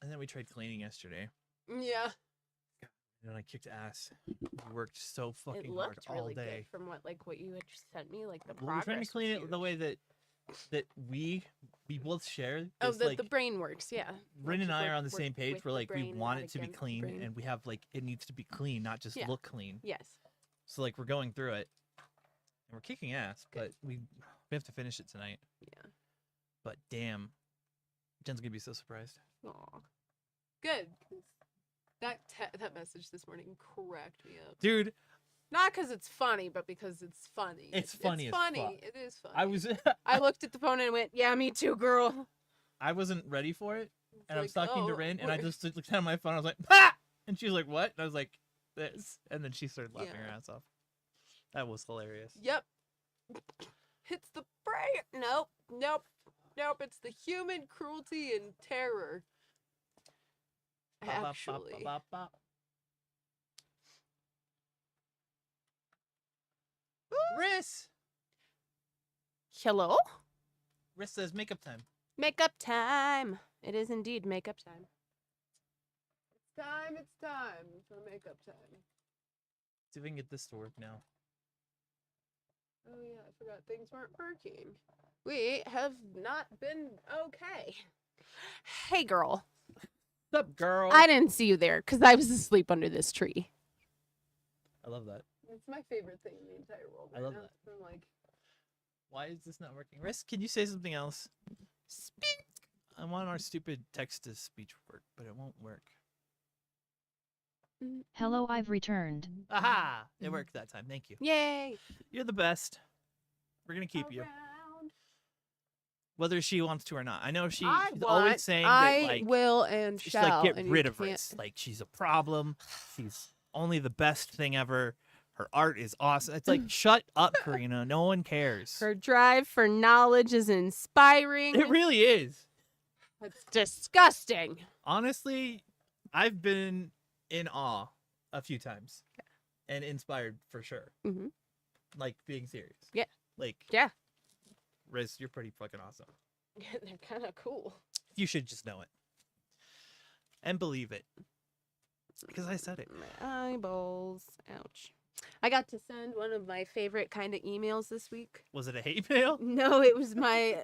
And then we tried cleaning yesterday. Yeah. And I kicked ass. We worked so fucking It hard looked all really day. good from what you had sent me, like the Well, we're trying to progress clean was it the huge. way that we both share. Oh, This, like, the brain works, yeah. Rin and I are on the Work same page with where the like we brain, want not it to be against the clean, brain. and we have like it needs to be clean, not just Yeah. look clean. Yes. So like we're going through it, and we're kicking ass, Good. but we have to finish it tonight. Yeah. But damn, Jen's gonna be so surprised. Aw. Good. 'Cause that message this morning cracked me up. Dude, Not because it's funny, but because it's funny. It's funny It's as funny. fuck. It is funny. I was I looked at the phone and went, "Yeah, me too, girl." I wasn't ready for it, It's and I was like, talking to oh, Rin, and I we're- just looked at my phone. I was like, "Ha!" And she was like, "What?" And I was like, "This," and then she started laughing her Yeah. ass off. That was hilarious. Yep. Hits the brain. Nope. It's the human cruelty and terror. Bop, bop, bop, Actually. bop, bop, bop. Riss! Hello? Riss says makeup time. Makeup time. It is indeed makeup time. It's time for makeup time. See if we can get this to work now. Oh yeah, I forgot things weren't working. We have not been okay. Hey girl. What's up, girl? I didn't see you there because I was asleep under this tree. I love that. It's my favorite thing in the entire world. I love now. that. I'm like, Why is this not working? Riss, can you say something else? speak. I want our stupid text-to-speech work, but it won't work. Hello, I've returned. Aha! It worked that time. Thank you. Yay. You're the best. We're gonna keep you, Around. whether she wants to or not. I know she's I always want, saying I that, like, will and she's shall. like, get and you rid of can't- Riss. Like, she's a problem. She's only the best thing ever. Her art is awesome. It's like, shut up, Karina. No one cares. Her drive for knowledge is inspiring. It really is. It's disgusting. Honestly, I've been in awe a few times and inspired for sure. Mhm. Like, being serious. Yeah. Like, Yeah. Riz, you're pretty fucking awesome. They're kind of cool. You should just know it and believe it because I said it. My eyeballs. Ouch. I got to send one of my favorite kind of emails this week. Was it a hate mail? No, it was my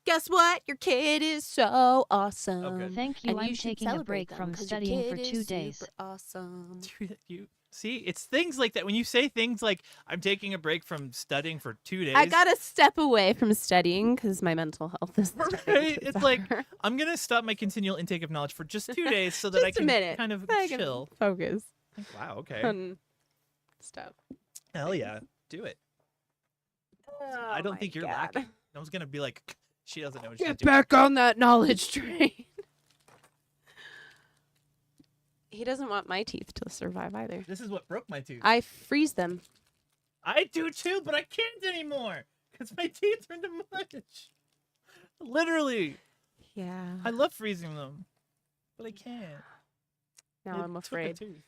guess what? Your kid is so awesome. Okay. Thank you. And I'm you should taking a celebrate break them from 'cause your studying for kid 2 is days. super awesome. You see, it's things like that. When you say things like, I'm taking a break from studying for 2 days. I gotta step away from studying because my mental health is Right? starting to It's like, suffer. I'm going to stop my continual intake of knowledge for just 2 days so that I Just a can minute. kind of I can chill. focus Wow, okay. on stuff. Hell yeah. Do it. I don't think you're lacking. No one's going to be like, she doesn't know what she's Get doing. back on that knowledge train. He doesn't want my teeth to survive either. This is what broke my tooth. I freeze them. I do too, but I can't anymore because my teeth are into mush. Literally. Yeah. I love freezing them, but I can't. Now It I'm took a afraid. tooth.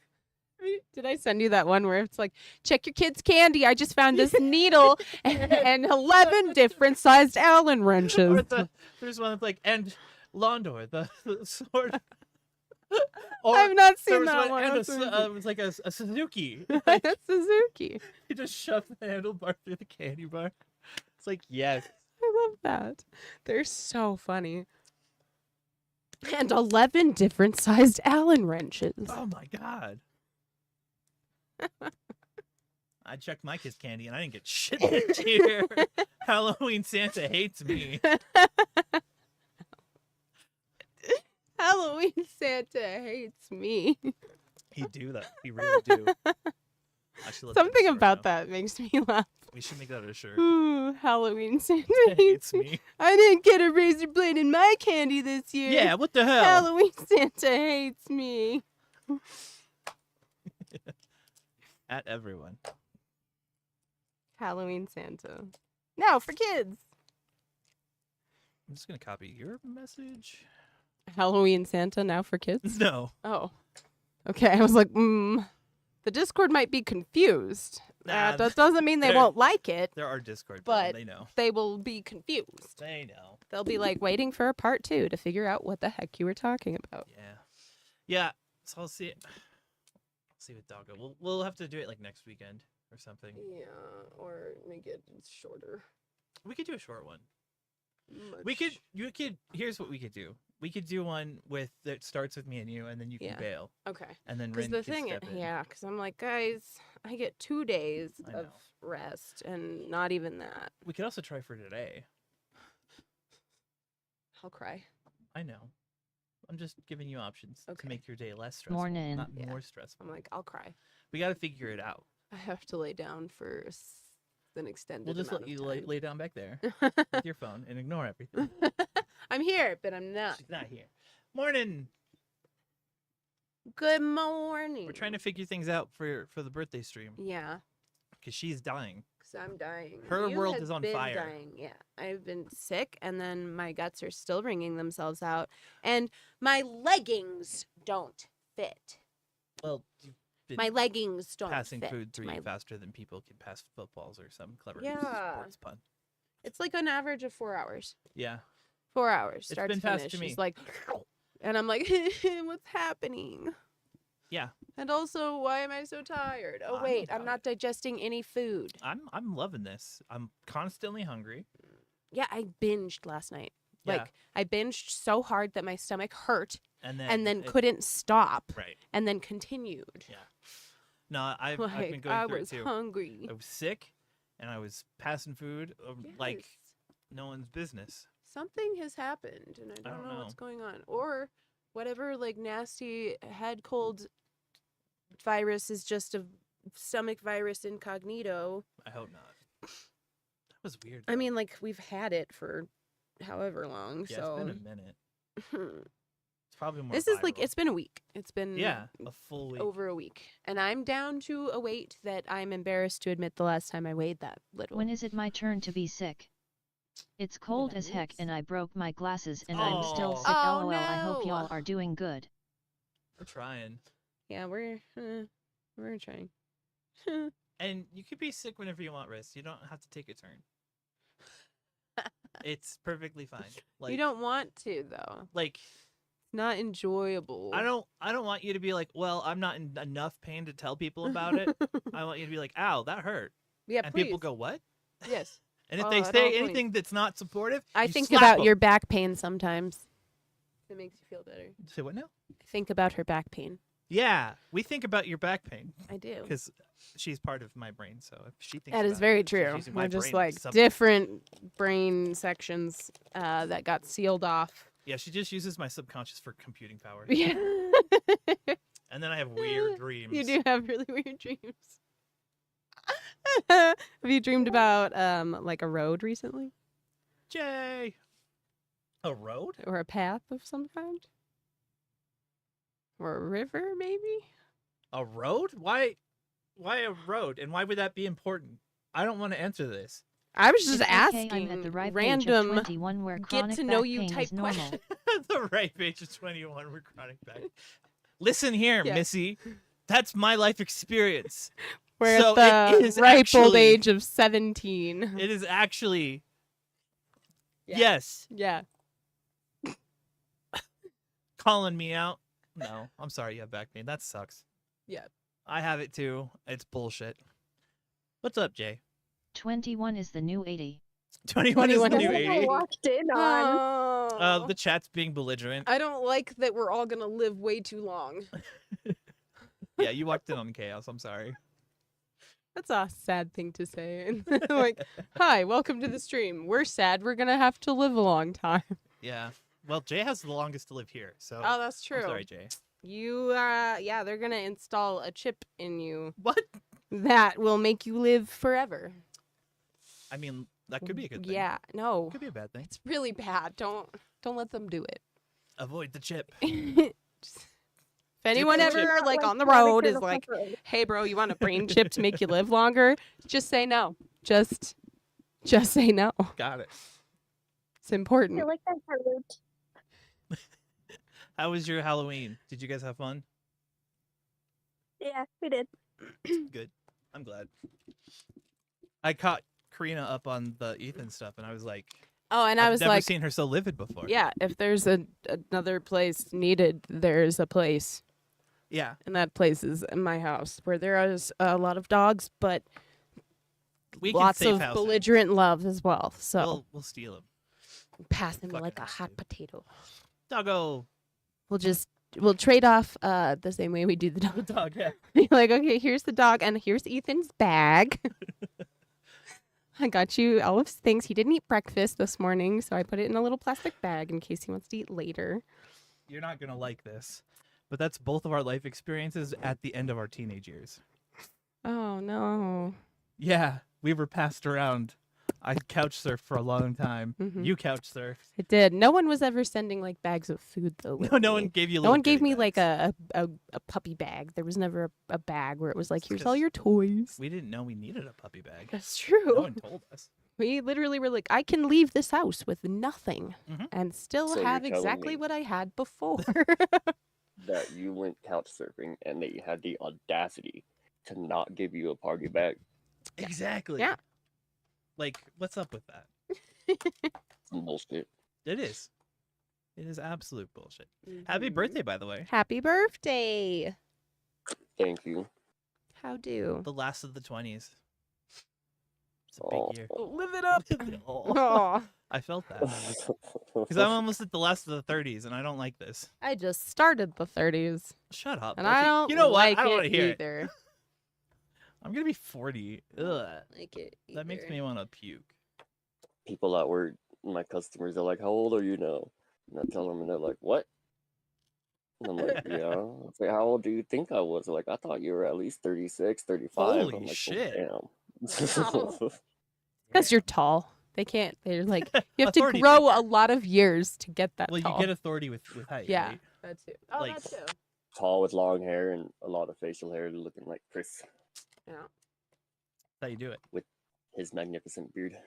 Did I send you that one where it's like, check your kid's candy? I just found this needle and 11 different sized Allen Or wrenches. there's one that's like, and Londor, the sword. Or I've not there seen was that one, and one. it was like a Suzuki. That's Suzuki. He just shoved the handlebar through the candy bar. It's like, yes. I love that. They're so funny. And 11 different sized Allen wrenches. Oh my god. I checked my kid's candy and I didn't get shit this year. Halloween Santa hates me. Halloween Santa hates me. He do that. He really do. I should let Something that about out. that makes me laugh. We should make that a shirt. Ooh, Halloween Santa Hates hates me. me. I didn't get a razor blade in my candy this year. Yeah, what the hell? Halloween Santa hates me. At everyone. Halloween Santa. No, for kids. I'm just gonna copy your message. Halloween Santa now for kids? No. Oh. Okay, I was like, the Discord might be confused. Nah, That doesn't mean they they're- won't like it. There are Discord, But- they know. They will be confused. They know. They'll be like waiting for a part 2 to figure out what the heck you were talking about. Yeah. Yeah. So I'll see. See with Doggo. We'll have to do it like next weekend or something. Yeah, or make it shorter. We could do a short one. Much- You could. Here's what we could do. We could do one that starts with me and you, and then you can Yeah. bail, Okay. and then Because Rin the can thing, step in. because I'm like, guys, I get 2 days I of know. rest, and not even that. We could also try for today. I'll cry. I know. I'm just giving you options Okay. to make your day less stressful, Morning. not Yeah. more stressful. I'm like, I'll cry. We got to figure it out. I have to lay down for an extended We'll just amount let you of time. lay down back there with your phone and ignore everything. I'm here, but I'm not. She's not here. Morning. Good morning. We're trying to figure things out for the birthday stream Yeah, because she's dying. because I'm dying. Her You world have is on been fire. Dying. Yeah, I've been sick, and then my guts are still wringing themselves out, and my leggings don't fit. Well, you've been My leggings don't passing fit. food through my... you faster than people can pass footballs or some clever Yeah. sports pun. It's like an average of 4 hours. Yeah. 4 hours, It's start been to passed finish. to me. She's like, and I'm like, what's happening? Yeah. And also, why am I so tired? Oh I'm wait, I'm tired. not digesting any food. I'm loving this. I'm constantly hungry. Yeah, I binged last night. Yeah. Like I binged so hard that my stomach hurt and and then it- couldn't stop right. and then continued. Yeah. No, I've Like been going I through was it too. hungry. I was sick, and I was passing food like Yes. no one's business. Something has happened and I don't know what's going on. Or whatever like nasty head cold virus is just a stomach virus incognito. I hope not. That was weird. I though. mean like we've had it for however long, yeah, so it's been a minute. It's probably more. this is like viral. it's been a week. It's been yeah, a full week. over a week. And I'm down to a weight that I'm embarrassed to admit the last time I weighed that little. When is it my turn to be sick? It's cold as heck and I broke my glasses and I'm still sick. Oh, LOL. I hope no. y'all are doing good. We're trying, Yeah, we're trying. and you could be sick whenever you want, Riz. You don't have to take a turn. It's perfectly fine. Like You don't want to though. like It's not enjoyable. I don't want you to be like, well, I'm not in enough pain to tell people about it. I want you to be like, ow, that hurt, Yeah, and please. people go, what? Yes. And if Oh, they at all say points. anything that's not supportive, I you think slap about 'em. your back pain sometimes. It makes you feel better. Say what now? I think about her back pain. Yeah, we think about your back pain I do. because she's part of my brain. So if she thinks That is about very it, she's true. using my We're just brain like sub- different brain sections that got sealed off. Yeah, she just uses my subconscious for computing power, Yeah. and then I have weird dreams. You do have really weird dreams. Have you dreamed about like a road recently? Jay, a road? Or a path of some kind? Or a river, maybe? A road? Why a road? And why would that be important? I don't want to answer this. I was just It's okay, asking I'm at the ripe age of random 21 where get chronic to know back you pain type is normal. questions. The right age of 21, we're chronic back. Listen here, Yeah. Missy. That's my life experience. We're So at it the is ripe old actually- age of 17. It is actually Yeah. yes, Yeah. calling me out. No, I'm sorry you have back pain. That sucks. Yeah. I have it too. It's bullshit. What's up, Jay? 21 is the new 80. 21 is the 21 new is- 80. Walked in on. Oh. The chat's being belligerent. I don't like that we're all going to live way too long. Yeah, you walked in on chaos. I'm sorry. That's a sad thing to say. Like, hi, welcome to the stream. We're sad we're going to have to live a long time. Yeah. Well, Jay has the longest to live here, so Oh, that's true. I'm sorry, Jay. You, yeah, they're going to install a chip in you What? that will make you live forever. I mean, that could be a good thing. Yeah, no. Could be a bad thing. It's really bad. Don't let them do it. Avoid the chip. If anyone the ever chip. like on the Monica road is the like, Puffer. "Hey bro, you want a brain chip to make you live longer?" Just say no. Just say no. Got it. It's important. I like that fruit. How was your Halloween? Did you guys have fun? Yeah, we did. Good. I'm glad. I caught Karina up on the Ethan stuff, and I was like, Oh, and I I've was never like, seen her so livid before. yeah, if there's another place needed, there's a place. Yeah. And that place is in my house where there is a lot of dogs, but We can lots safe of house him. belligerent love as well. So We'll steal him. pass him fucking like a us, hot dude. potato. Doggo. We'll trade off the same way we do the The dog. dog, yeah. Be like, okay, here's the dog, and here's Ethan's bag. I got you all of his things. He didn't eat breakfast this morning, so I put it in a little plastic bag in case he wants to eat later. You're not going to like this. But that's both of our life experiences at the end of our teenage years. Oh no. Yeah. We were passed around. I couch surfed for a long time. Mhm. You couch surfed. It did. No one was ever sending like bags of food though. with No one me. gave you No little one gave goodie me like bags. a puppy bag. There was never a bag where it was like, It's here's all 'cause your toys. We didn't know we needed a puppy bag. That's true. No one told us. We literally were like, I can leave this house with nothing Mhm. and still So you're have telling exactly me- what I had before. That you went couch surfing and they had the audacity to not give you a party bag. Exactly. Yeah. Like, what's up with that? Some bullshit. It is. It is absolute bullshit. Happy birthday, by the way. Happy birthday. Thank you. How do? The last of the 20s. It's a Oh. big year. Live it up. Aw. Aw. I felt that. Because I'm almost at the last of the 30s, and I don't like this. I just started the 30s, Shut up. and Buffy. I don't You know like what? I don't want it to hear it. either. I'm going to be 40. Ugh. Like it That makes me want to puke. People at work, my customers are like, "How old are you now?" And I tell them, and they're like, "What?" And I'm like, "Yeah." I say, "How old do you think I was?" They're like, "I thought you were at least 36, 35." Holy I'm like, shit. "Well, damn." Because you're tall. They can't. They're like, you have to Authority grow figure. a lot of years to get that Well, tall. you get authority with height, Yeah. right? That too. Oh, Like- that too. Tall with long hair and a lot of facial hair, looking like Chris, Yeah. That's how you do it. his magnificent beard.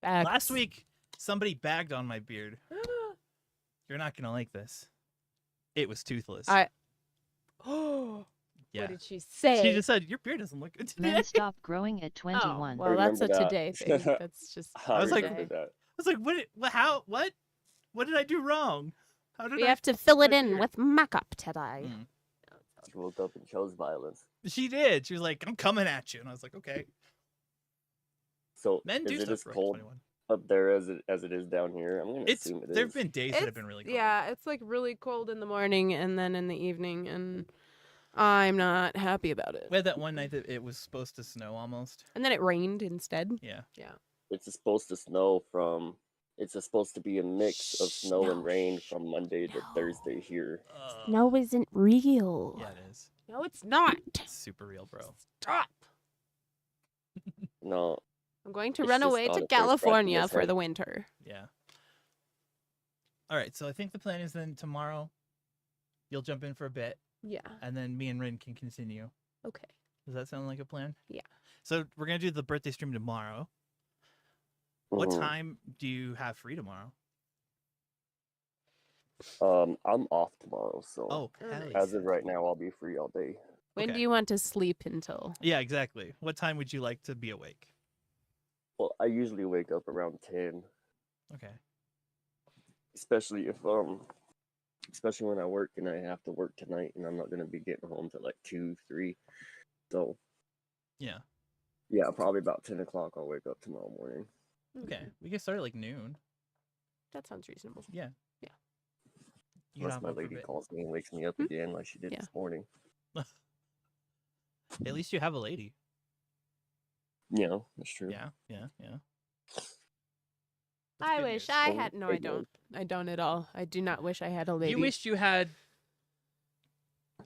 Last week, somebody bagged on my beard. You're not going to like this. It was toothless. Oh. yeah. What did she say? She just said, your beard doesn't look good today. Men stop growing at 21. Oh, well, that's a remember that. today thing. That's just. I was like- remember that. I was like, what did I do wrong? How did We I? have to fill it my in beard? with makeup today. Mm. She woke up and chose violence. She did. She was like, I'm coming at you. And I was like, okay. So Men do is it stuff as for cold 21. up there as it is down here? I'm gonna It's assume it is. there've been days that have been really cold. Yeah, it's like really cold in the morning and then in the evening, and I'm not happy about it. We had that one night that it was supposed to snow almost. And then it rained instead. Yeah. It's supposed to snow from. It's supposed to be a mix of snow No. and rain from Monday to No. Thursday here. No, isn't real. Yeah, it is. No, it's not. It's super real, bro. Stop. No, I'm going to It's run just away not to a first breath in California this for head. the winter. Yeah. All right. So I think the plan is then tomorrow, you'll jump in for a bit, Yeah. and then me and Rin can continue. Okay. Does that sound like a plan? Yeah. So we're gonna do the birthday stream tomorrow. What Mhm. time do you have free tomorrow? I'm off tomorrow, so Oh, Oh, hell nice. as yeah. of right now, I'll be free all day. When Okay. do you want to sleep until? Yeah, exactly. What time would you like to be awake? Well, I usually wake up around 10, Okay. especially especially when I work and I have to work tonight, and I'm not gonna be getting home till like 2, 3. So Yeah. yeah, probably about 10 o'clock. I'll wake up tomorrow morning. Okay. We can start at like noon. That sounds reasonable. Yeah. Yeah. You can Unless hop my up for a lady bit. calls me and wakes me up Hmm? again like she did Yeah. this morning. At least you have a lady. Yeah, that's true. Yeah. Yeah. Yeah. That's I good wish news. I Well, had. No, there I you go. don't. I don't at all. I do not wish I had a lady. You wished you had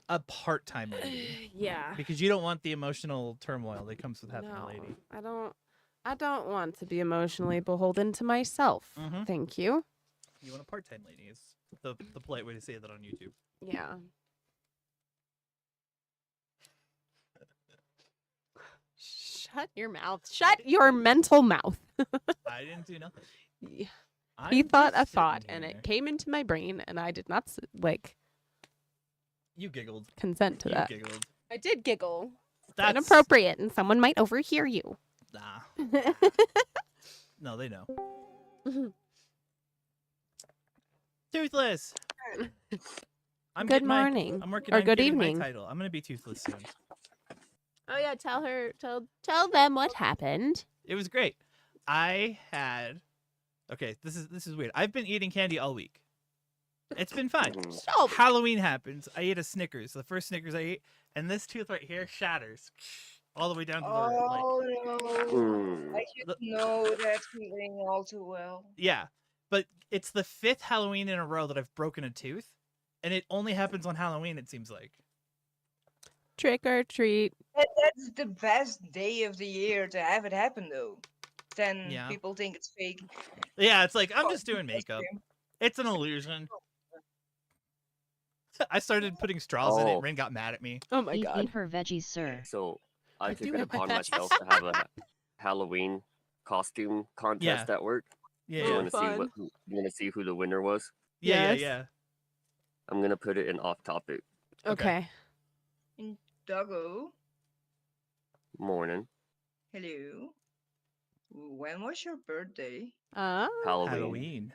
a part-time lady Yeah. because you don't want the emotional turmoil that comes with having a No, lady. I don't. I don't want to be emotionally beholden to myself. Mhm. Thank you. You want a part-time lady is the polite way to say that on YouTube. Yeah. Shut your mouth. Shut your mental mouth. I didn't do nothing. He I'm thought just a thought, sitting and here. it came into my brain, and I did not You giggled. consent to You that. giggled. I did giggle. That's inappropriate, and someone might overhear you. Nah. No, they know. Toothless. I'm Good getting my- morning. I'm working Or on good getting evening. my title. I'm gonna be toothless soon. Oh yeah, tell them what happened. It was great. I had. Okay, this is weird. I've been eating candy all week. It's been fine. Mhm. Stop. Halloween happens. I ate a Snickers. The first Snickers I ate, and this tooth right here shatters all the way down to the like. Oh no! Mm. I should know that feeling all too well. Yeah, but it's the 5th Halloween in a row that I've broken a tooth, and it only happens on Halloween. It seems like. Trick or treat. That's the best day of the year to have it happen, though. Then Yeah. people think it's fake. Yeah, it's like I'm Oh, just doing that's makeup. true. It's an illusion. I started putting straws in it, Oh. and Rin got mad at me. Oh my Eat god. her veggies, sir. So I I took do it have my upon veggies. myself to have a Halloween costume contest at work. Yeah, You Oh, want to see fun. you want to see who the winner was? yeah, Yes. yeah. I'm gonna put it in off topic. Okay. Doggo, Morning, hello. When was your birthday? Halloween. Halloween.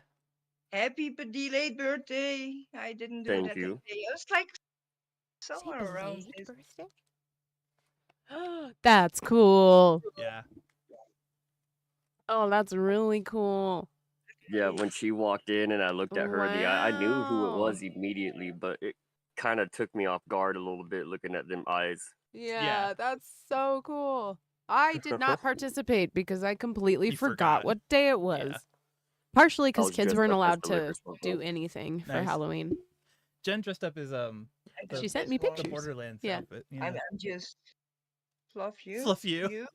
Happy delayed birthday! I didn't do Thank that you. today. It was like somewhere around this. That's cool. Yeah. Oh, that's really cool. Yeah, when she walked in and I looked at her in the eye, I knew who it Wow. was immediately, but it kind of took me off guard a little bit looking at them eyes. Yeah, that's so cool. I did not participate because I completely You forgot forgot. what day it was. Partially I because was kids dressed weren't up as allowed the liquor to store do folks. anything for Nice. Halloween. Jen dressed up as I the- She just sent me want- the pictures. Borderlands Yeah. outfit. Yeah. I'm just fluff you. Fluff you. You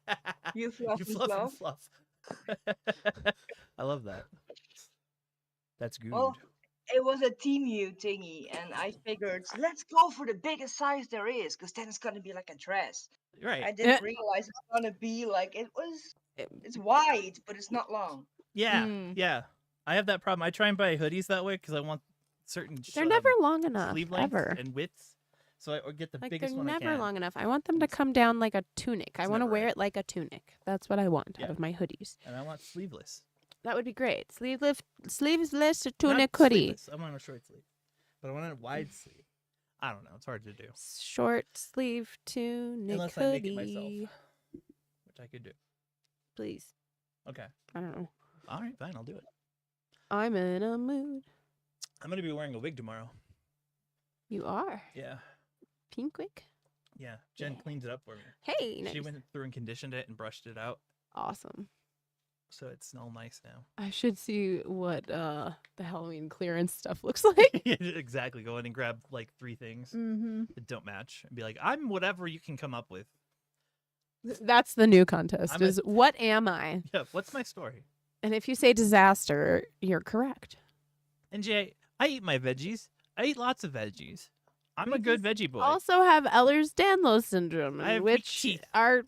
fluff You and fluff and fluff. fluff. I love that. That's good. Well, it was a team you thingy, and I figured let's go for the biggest size there is, because then it's gonna be like a dress. Right. I didn't realize it's gonna be like it was. It's wide, but it's not long. Yeah. Mm. Yeah. I have that problem. I try and buy hoodies that way because I want certain They're never long enough, sleeve length ever. and widths. So I or get the Like they're biggest one I never can. long enough. I want them to come down like a tunic. I It's want to never wear right. it like a tunic. That's what I want Yeah. out of my hoodies. And I want sleeveless. That would be great. Sleeveless Not tunic hoodie. sleeveless. I want a short sleeve. But I want a wide sleeve. I don't know. It's hard to do. Short sleeve tunic Unless I make it hoodie. myself. Which I could do. Please. Okay. I don't know. All right, fine. I'll do it. I'm in a mood. I'm going to be wearing a wig tomorrow. You are. Yeah. Pink wig? Yeah. Jen Yeah. cleans it up for me. Hey, nice. She went through and conditioned it and brushed it out. Awesome. So it's all nice now. I should see what the Halloween clearance stuff looks like. Exactly. Go in and grab like 3 things Mm-hmm. that don't match and be like, I'm whatever you can come up with. That's the new contest I'm a- is what am I? Yeah. What's my story? And if you say disaster, you're correct. And Jay, I eat my veggies. I eat lots of veggies. I'm We a good just veggie boy. Also have Ehlers-Danlos syndrome, I in have weak which teeth. our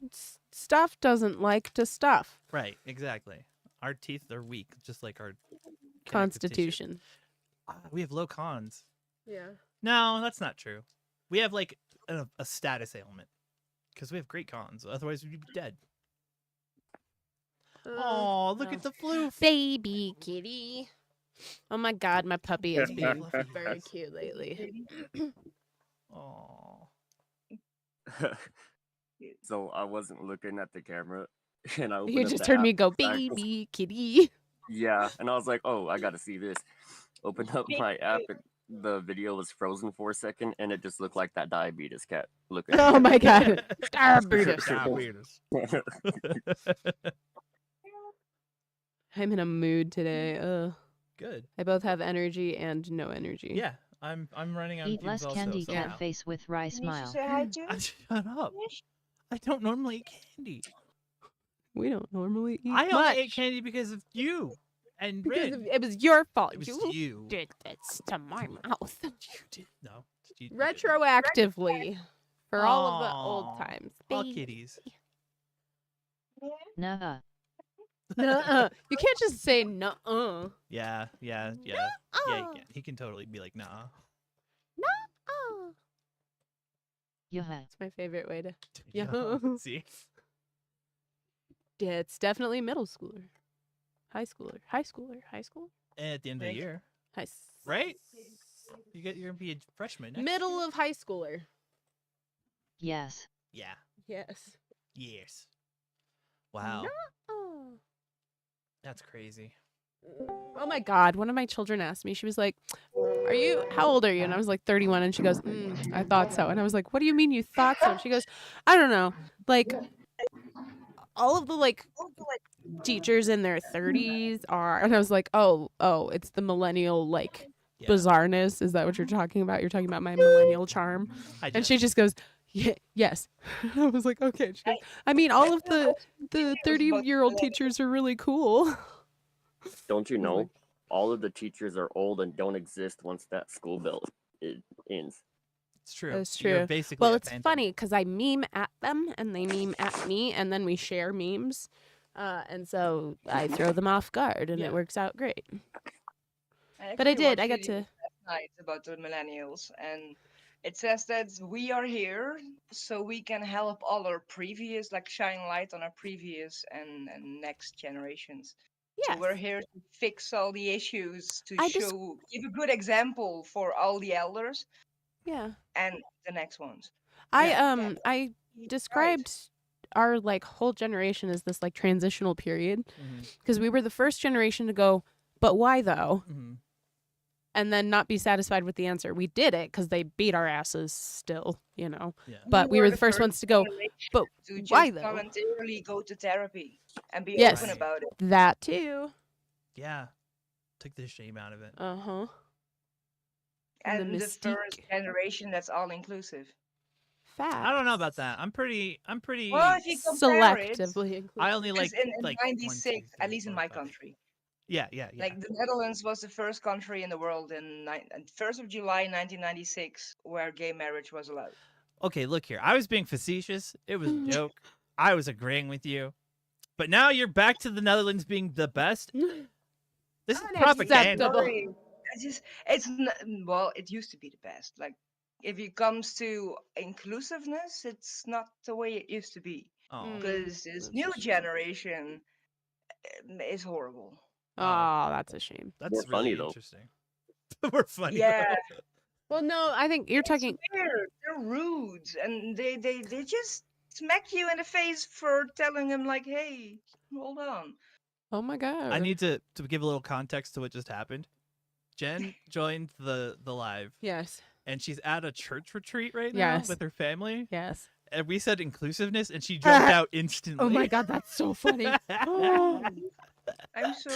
stuff doesn't like to stuff. Right. Exactly. Our teeth are weak, just like our connective tissue. Constitution. We have low cons. Yeah. No, that's not true. We have like a status ailment because we have great cons. Otherwise, we'd be dead. Oh, look no. at the floof. Baby kitty. Oh my god, my puppy is being Fluffy. very cute lately. Oh. So I wasn't looking at the camera, and I opened You up just the heard me app go, back- baby kitty. Yeah, and I was like, oh, I gotta see this. Opened up my app, and the video was frozen for a second, and it just looked like that diabetes cat looking. Oh at my me. god. Diabetes. Diabetes. I'm in a mood today. Good. I both have energy and no energy. Yeah, I'm running on Eat fumes less also, candy, somehow. cat face with wry smile. Say hi to. Shut up. I don't normally eat candy. We don't normally eat I much. only ate candy because of you and because Rin. it was your fault. It was you you. did this to my mouth. You did. No. you didn't. Retroactively. For all of the Aw, old times. All Baby. kitties. Nuh-uh. Nuh-uh. You can't just say nuh-uh. Yeah, yeah, yeah. Yeah, he can totally be like, nah. Nuh-uh. Yeah. It's my favorite way to. Yeah. Yeah. See? Yeah, it's definitely middle schooler, high schooler, high schooler, high school, And at the end of the Right. year, high. right? You're gonna be a freshman. Next Middle year. of high schooler. Yes. Yeah. Yes. Yes. Wow. Oh. That's crazy. Oh my God! One of my children asked me. She was like, How old are you?" And I was like, 31. And she goes, "I thought so." And I was like, "What do you mean you thought so?" And she goes, "I don't know. Like, all of the like teachers in their 30s are." And I was like, "Oh, it's the millennial like Yeah. bizarreness. Is that what you're talking about? You're talking about my millennial charm?" I And she just goes, "Yeah, yes." I was like, "Okay." She goes, "I mean, all of the 30-year-old teachers are really cool." Don't you Oh my- know? All of the teachers are old and don't exist once that school bell ends. It's true. That's You're true. basically Well, a it's phantom. funny because I meme at them and they meme at me, and then we share memes, and so I throw them off guard, and Yeah. it works out great. I But I actually did. I watched got video to. last night about the millennials, and it says that we are here so we can help all our previous, like shine light on our previous and next generations. So we're Yes. here to fix all the issues, to I just- give a good example for all the elders Yeah. and the next ones. I Yeah. I described our like whole generation as this like transitional period Mhm. because we were the first generation to go, but why though? Mhm. And then not be satisfied with the answer. We did it because they beat our asses still, you know. Yeah. But we were the first ones to go, generation but to just why though? voluntarily go to therapy and be Yes. open about it. That too. Yeah. Took the shame out of it. Uh-huh. And the mystique. first generation that's all inclusive. Fact. I don't know about that. I'm pretty. Well, if you compare it, Selectively inclusive. I only like because in like 1, 2, 96, 3, at least in 4, my 5. country, Yeah. like the Netherlands was the first country in the world in 1st of July 1996 where gay marriage was allowed. Okay, look here. I was being facetious. It was a joke. I was agreeing with you. But now you're back to the Netherlands being the best. This is propaganda. Unacceptable. Sorry. Well, it used to be the best. Like, if it comes to inclusiveness, it's not the way it used to be. Oh. Because this that's new a shame. generation is horrible. Oh, that's a shame. That's We're funny, really though. interesting. We're funny. Yeah. though. Well, no, I think you're talking. It's weird. They're rude, and they just smack you in the face for telling them like, "Hey, hold on." Oh my God. I need to give a little context to what just happened. Jen joined the live, Yes. and she's at a church retreat right now Yes. with her family. Yes. And we said inclusiveness, and she jumped out instantly. Oh my God, that's so funny. I'm so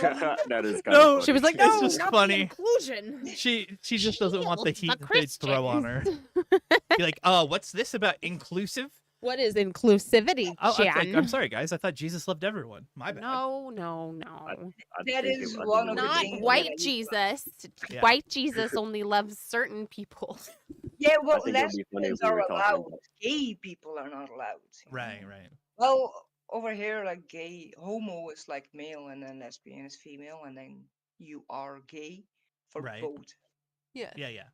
That is kind No, of She was like, It's "No, just not funny. the inclusion." She just doesn't want the Shield heat the that they'd throw on her. Christians. Be like, oh, what's this about inclusive? What is inclusivity, Oh, Jan? I'm sorry, guys. I thought Jesus loved everyone. My bad. No. That is one of the Not things white that I Jesus. Yeah. White Jesus only loves certain people. Yeah, well, think it would be funny if lesbians we are were talking allowed. about- Gay people are not allowed. you know? Right. Well, over here, like homo is like male, and then lesbian is female, and then you are gay for Right. both. Yeah. Yeah.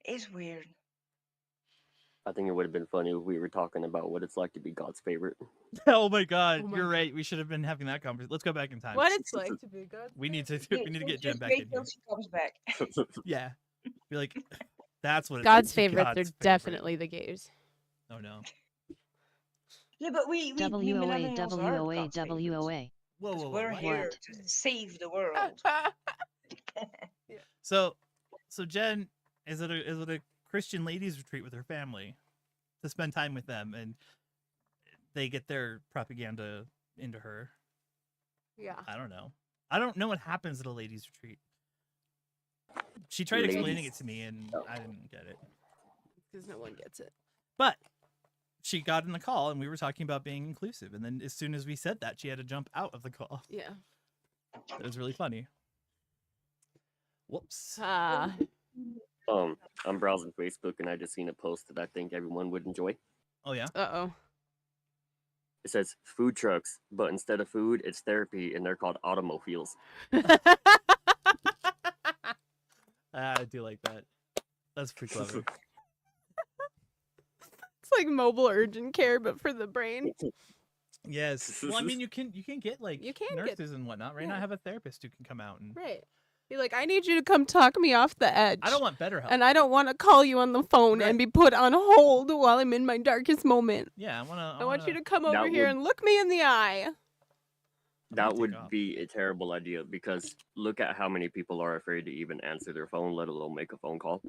It's weird. I think it would have been funny if we were talking about what it's like to be God's favorite. Oh my God, Oh my you're God. right. We should have been having that conversation. Let's go back in time. What it's like to be good. We need to Yeah, we need to get just Jen back wait in till here. she comes back. Yeah. Be like, that's what it's God's like to be favorites God's are favorite. definitely the gays. Oh no. Yeah, but we WOA, millennials are WOA, God's favorites, WOA. Whoa, 'cause whoa, whoa. we're what? here What? to save the world. So Jen is at a Christian ladies retreat with her family to spend time with them, and they get their propaganda into her. Yeah. I don't know what happens at a ladies retreat. She tried explaining it Ladies. to me, and I didn't get it. Because no one gets it. But she got in the call, and we were talking about being inclusive. And then as soon as we said that, she had to jump out of the call. Yeah. It was really funny. Whoops. I'm browsing Facebook and I just seen a post that I think everyone would enjoy. Oh yeah. Uh-oh. It says food trucks, but instead of food, it's therapy, and they're called automobiles. I do like that. That's pretty clever. mobile urgent care, but for the brain. Yes. Well, I mean, you can get like You can get- nurses and whatnot, right? yeah. Now have a therapist who can come out and. Right. Be like, I need you to come talk me off the edge. I don't want better help. And I don't want to call you on the phone Right. and be put on hold while I'm in my darkest moment. Yeah, I want to. I want you to come That over here would- and look me in the eye. That take would off. be a terrible idea because look at how many people are afraid to even answer their phone, let alone make a phone call.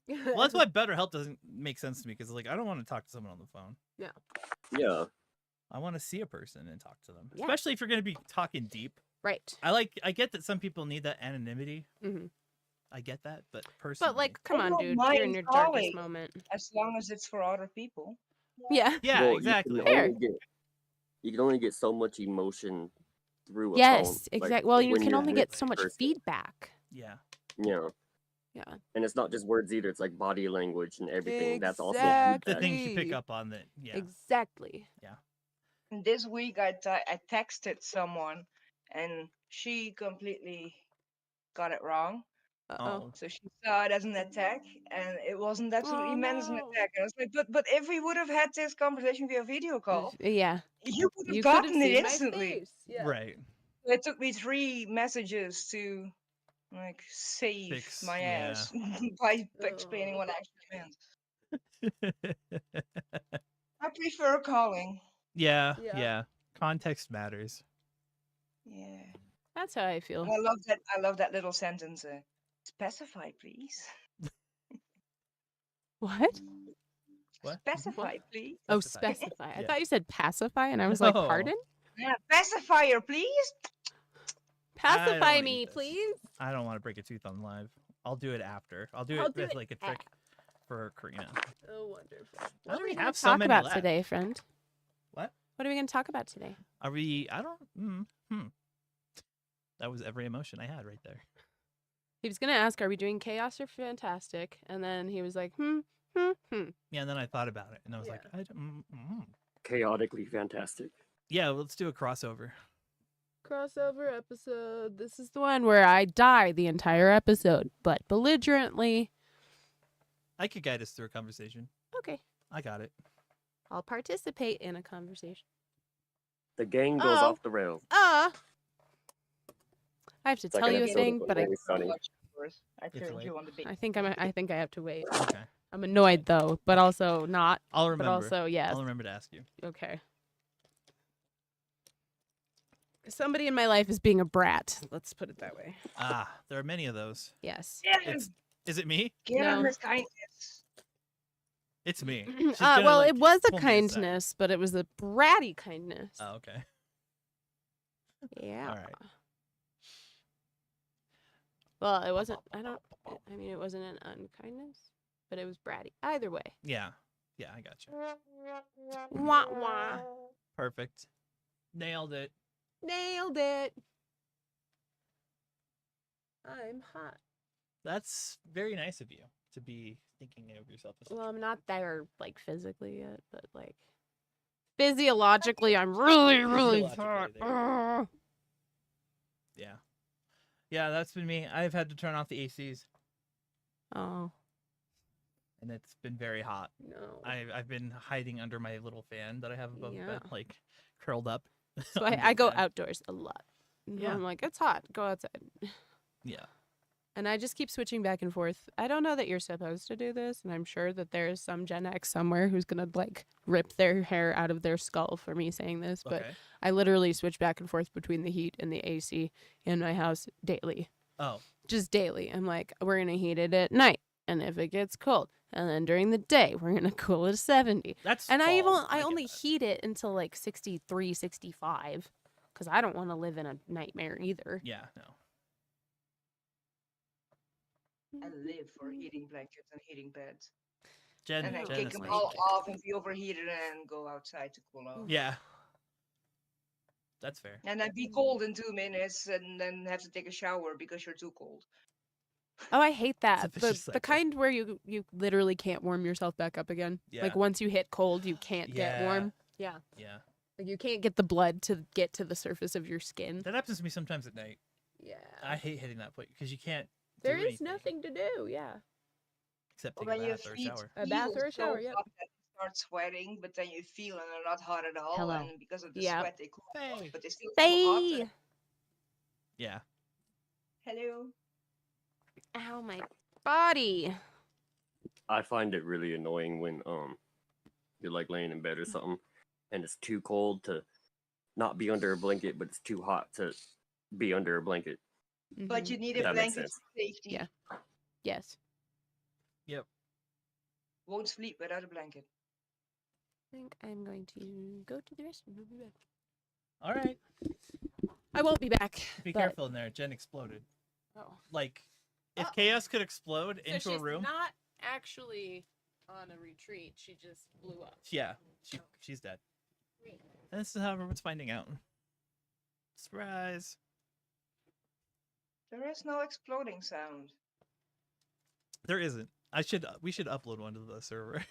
Well, that's why BetterHelp doesn't make sense to me because like I don't want to talk to someone on the phone. Yeah. I want to see a person and talk to them, Yeah. especially if you're going to be talking deep. Right. I get that some people need that anonymity. hmm I get that, but personally, But like, come I on, don't dude. You're in mind your darkest calling. moment. As long as it's for other people. Yeah. yeah, Well, exactly. You can only get so much emotion through a phone. Yes, Like, exactly. Well, you when can you're only with get a so much person. feedback. Yeah, Yeah. Yeah. And it's not just words either. It's like body language and everything. That's also yeah. Exactly. The things you pick up on that. Yeah, Exactly. And this week I texted someone and she completely got it wrong. Uh-oh. Oh, So she saw it as an attack, and it wasn't absolutely Oh, meant as an no. attack. And I was like, but if we would have had this conversation via video call, Yeah. you would have You could have gotten it seen my instantly. face. Yeah. right. It took me 3 messages to like save Fix, my yeah. ass by explaining what I actually meant. I prefer calling. yeah, Yeah. yeah. Context matters. Yeah. That's how I feel. And I love that little sentence. Specify, please. What? What? Specify, please. Oh, Specify. specify. I Yeah. thought you said pacify, and I was like, No. pardon? Yeah, pacifier, please. Pacify wanna me, eat this. please. I don't want to break a tooth on live. I'll do it after. I'll do I'll it do with it like a trick for Karina. Oh, wonderful. Why What do are we we going have to so talk many about left? today, friend? What? What are we going to talk about today? Are we? I don't. That was every emotion I had right there. He was going to ask, are we doing chaos or fantastic? And then he was like, Yeah, and then I thought about it, and I was like, Yeah. I don't. chaotically fantastic. Yeah, let's do a crossover. Crossover episode. This is the one where I die the entire episode, but belligerently. I could guide us through a conversation. Okay. I got it. I'll participate in a conversation. The gang goes Oh. off the rails. I have to It's like tell an you a episode thing, of but I Very Funny. I to turned wait. you on the I think I have to wait. Okay, I'm annoyed though, but also not. I'll But remember. also yes. I'll remember to ask you. Okay. Somebody in my life is being a brat. Let's put it that way. Ah, there are many of those. Yes. Is it me? Give him No. his kindness. It's me. She's gonna, Well, like, it was a pull me aside. kindness, but it was a bratty kindness. Oh, okay. Yeah. All right. Well, it wasn't. I mean, it wasn't an unkindness, but it was bratty. Either way. Yeah. Yeah, I got you. Wah wah. Perfect. Nailed it. Nailed it. I'm hot. That's very nice of you to be thinking of yourself as such. Well, I'm not there like physically yet, but like physiologically, I'm really, really Physiologically, hot. there Yeah. Yeah, that's been me. I've had to turn off the ACs, Oh and it's been very hot. no. I've been hiding under my little fan that I have above the bed, Yeah. like curled up. So under I the go fan. outdoors a lot. Yeah. I'm like, it's hot. Go outside. Yeah. And I just keep switching back and forth. I don't know that you're supposed to do this, and I'm sure that there's some Gen X somewhere who's gonna like rip their hair out of their skull for me saying this, but Okay. I literally switch back and forth between the heat and the AC in my house daily. Oh. Just daily. I'm like, we're gonna heat it at night, and if it gets cold, and then during the day, we're gonna cool it to 70. That's And I fall. get only that. heat it until like 63, 65, because I don't want to live in a nightmare either. Yeah, no. I live for heating blankets and heating beds. Jen, And then Jen kick is them like- all off and be overheated and go outside to cool off. Yeah. That's fair. And then be cold in 2 minutes and then have to take a shower because you're too cold. Oh, I hate that. vicious The cycle. kind where you literally can't warm yourself back up again. Yeah. Like once you hit cold, you can't get Yeah. warm. Yeah. Yeah. Like you can't get the blood to get to the surface of your skin. That happens to me sometimes at night. Yeah. I hate hitting that point because you can't There do is anything nothing to do. Yeah. except Well, take a then your bath or a feet shower. A bath or a feel so shower, yep. hot that you start sweating, but then you feel and they're not hot at all, Hello. and because of the Yep. sweat they cool off, Faye. but they still feel hot. Faye. Yeah. Hello. Ow, my body. I find it really annoying when you're like laying in bed or something, and it's too cold to not be under a blanket, but it's too hot to be under a blanket. But Mhm. you need If a that makes blanket sense. for safety. Yeah. Yes. Yep. Won't sleep without a blanket. I think I'm going to go to the restroom. I'll be back. All right. I won't be back. Be but- careful in there. Jen exploded. Oh. Like, if Uh-oh. chaos could explode So into a she's room, not actually on a retreat. She just blew up. yeah, she's dead. And this is how everyone's finding out. Surprise. There is no exploding sound. There isn't. We should upload one to the server.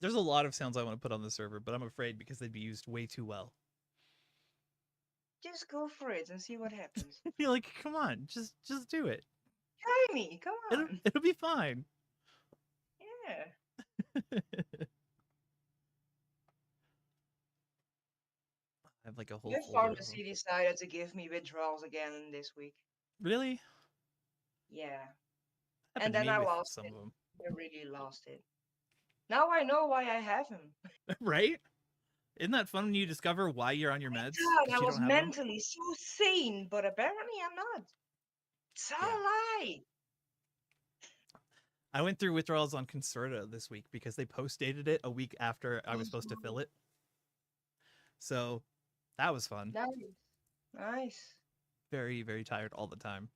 There's a lot of sounds I want to put on the server, but I'm afraid because they'd be used way too well. Just go for it and see what happens. You're like, come on, just do it. Try me, come on. It'll be fine. Yeah. I have like a whole The folder of them. pharmacy decided to give me withdrawals again this week. Really? Yeah, Happened and to then me I with lost some it. of them. I really lost it. Now I know why I have him. Right? Isn't that fun when you discover why you're on your meds? God, 'cause I you was don't have them? mentally so sane, but apparently I'm not. It's all Yeah. a lie. I went through withdrawals on Concerta this week because they post dated it a week after I was supposed to fill it. So that was fun. Nice. Nice. Very, very tired all the time.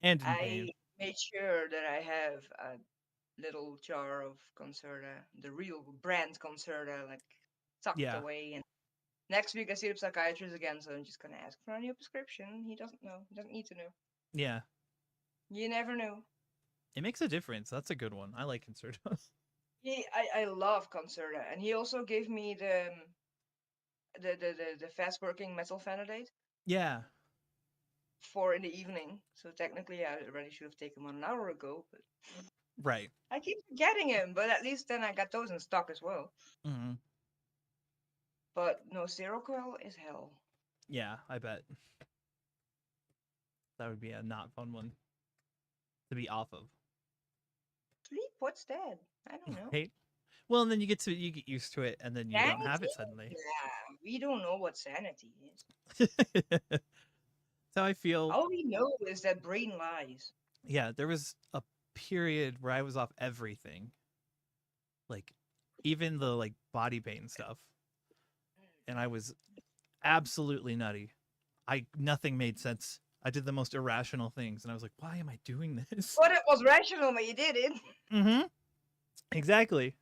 And in I pain. made sure that I have a little jar of Concerta, the real brand Concerta, like tucked Yeah. away. And next week I see the psychiatrist again, so I'm just gonna ask for a new prescription. He doesn't know. He doesn't need to know. Yeah. You never know. It makes a difference. That's a good one. I like Concerta. I love Concerta, and he also gave me the fast working methylphenidate Yeah. for in the evening. So technically, I already should have taken one an hour ago, but Right. I keep forgetting him. But at least then I got those in stock as well. hmm But no, Seroquel is hell. Yeah, I bet. That would be a not fun one to be off of. Sleep? What's that? I don't know. Right? Well, and then you get used to it, and then you don't have it suddenly. Yeah, we don't know what sanity is. That's how I feel. All we know is that brain lies. Yeah, there was a period where I was off everything, like even the like body pain stuff, and I was absolutely nutty. Nothing made sense. I did the most irrational things, and I was like, "Why am I doing this?" But it was rational when you did it. Mm-hmm. Exactly.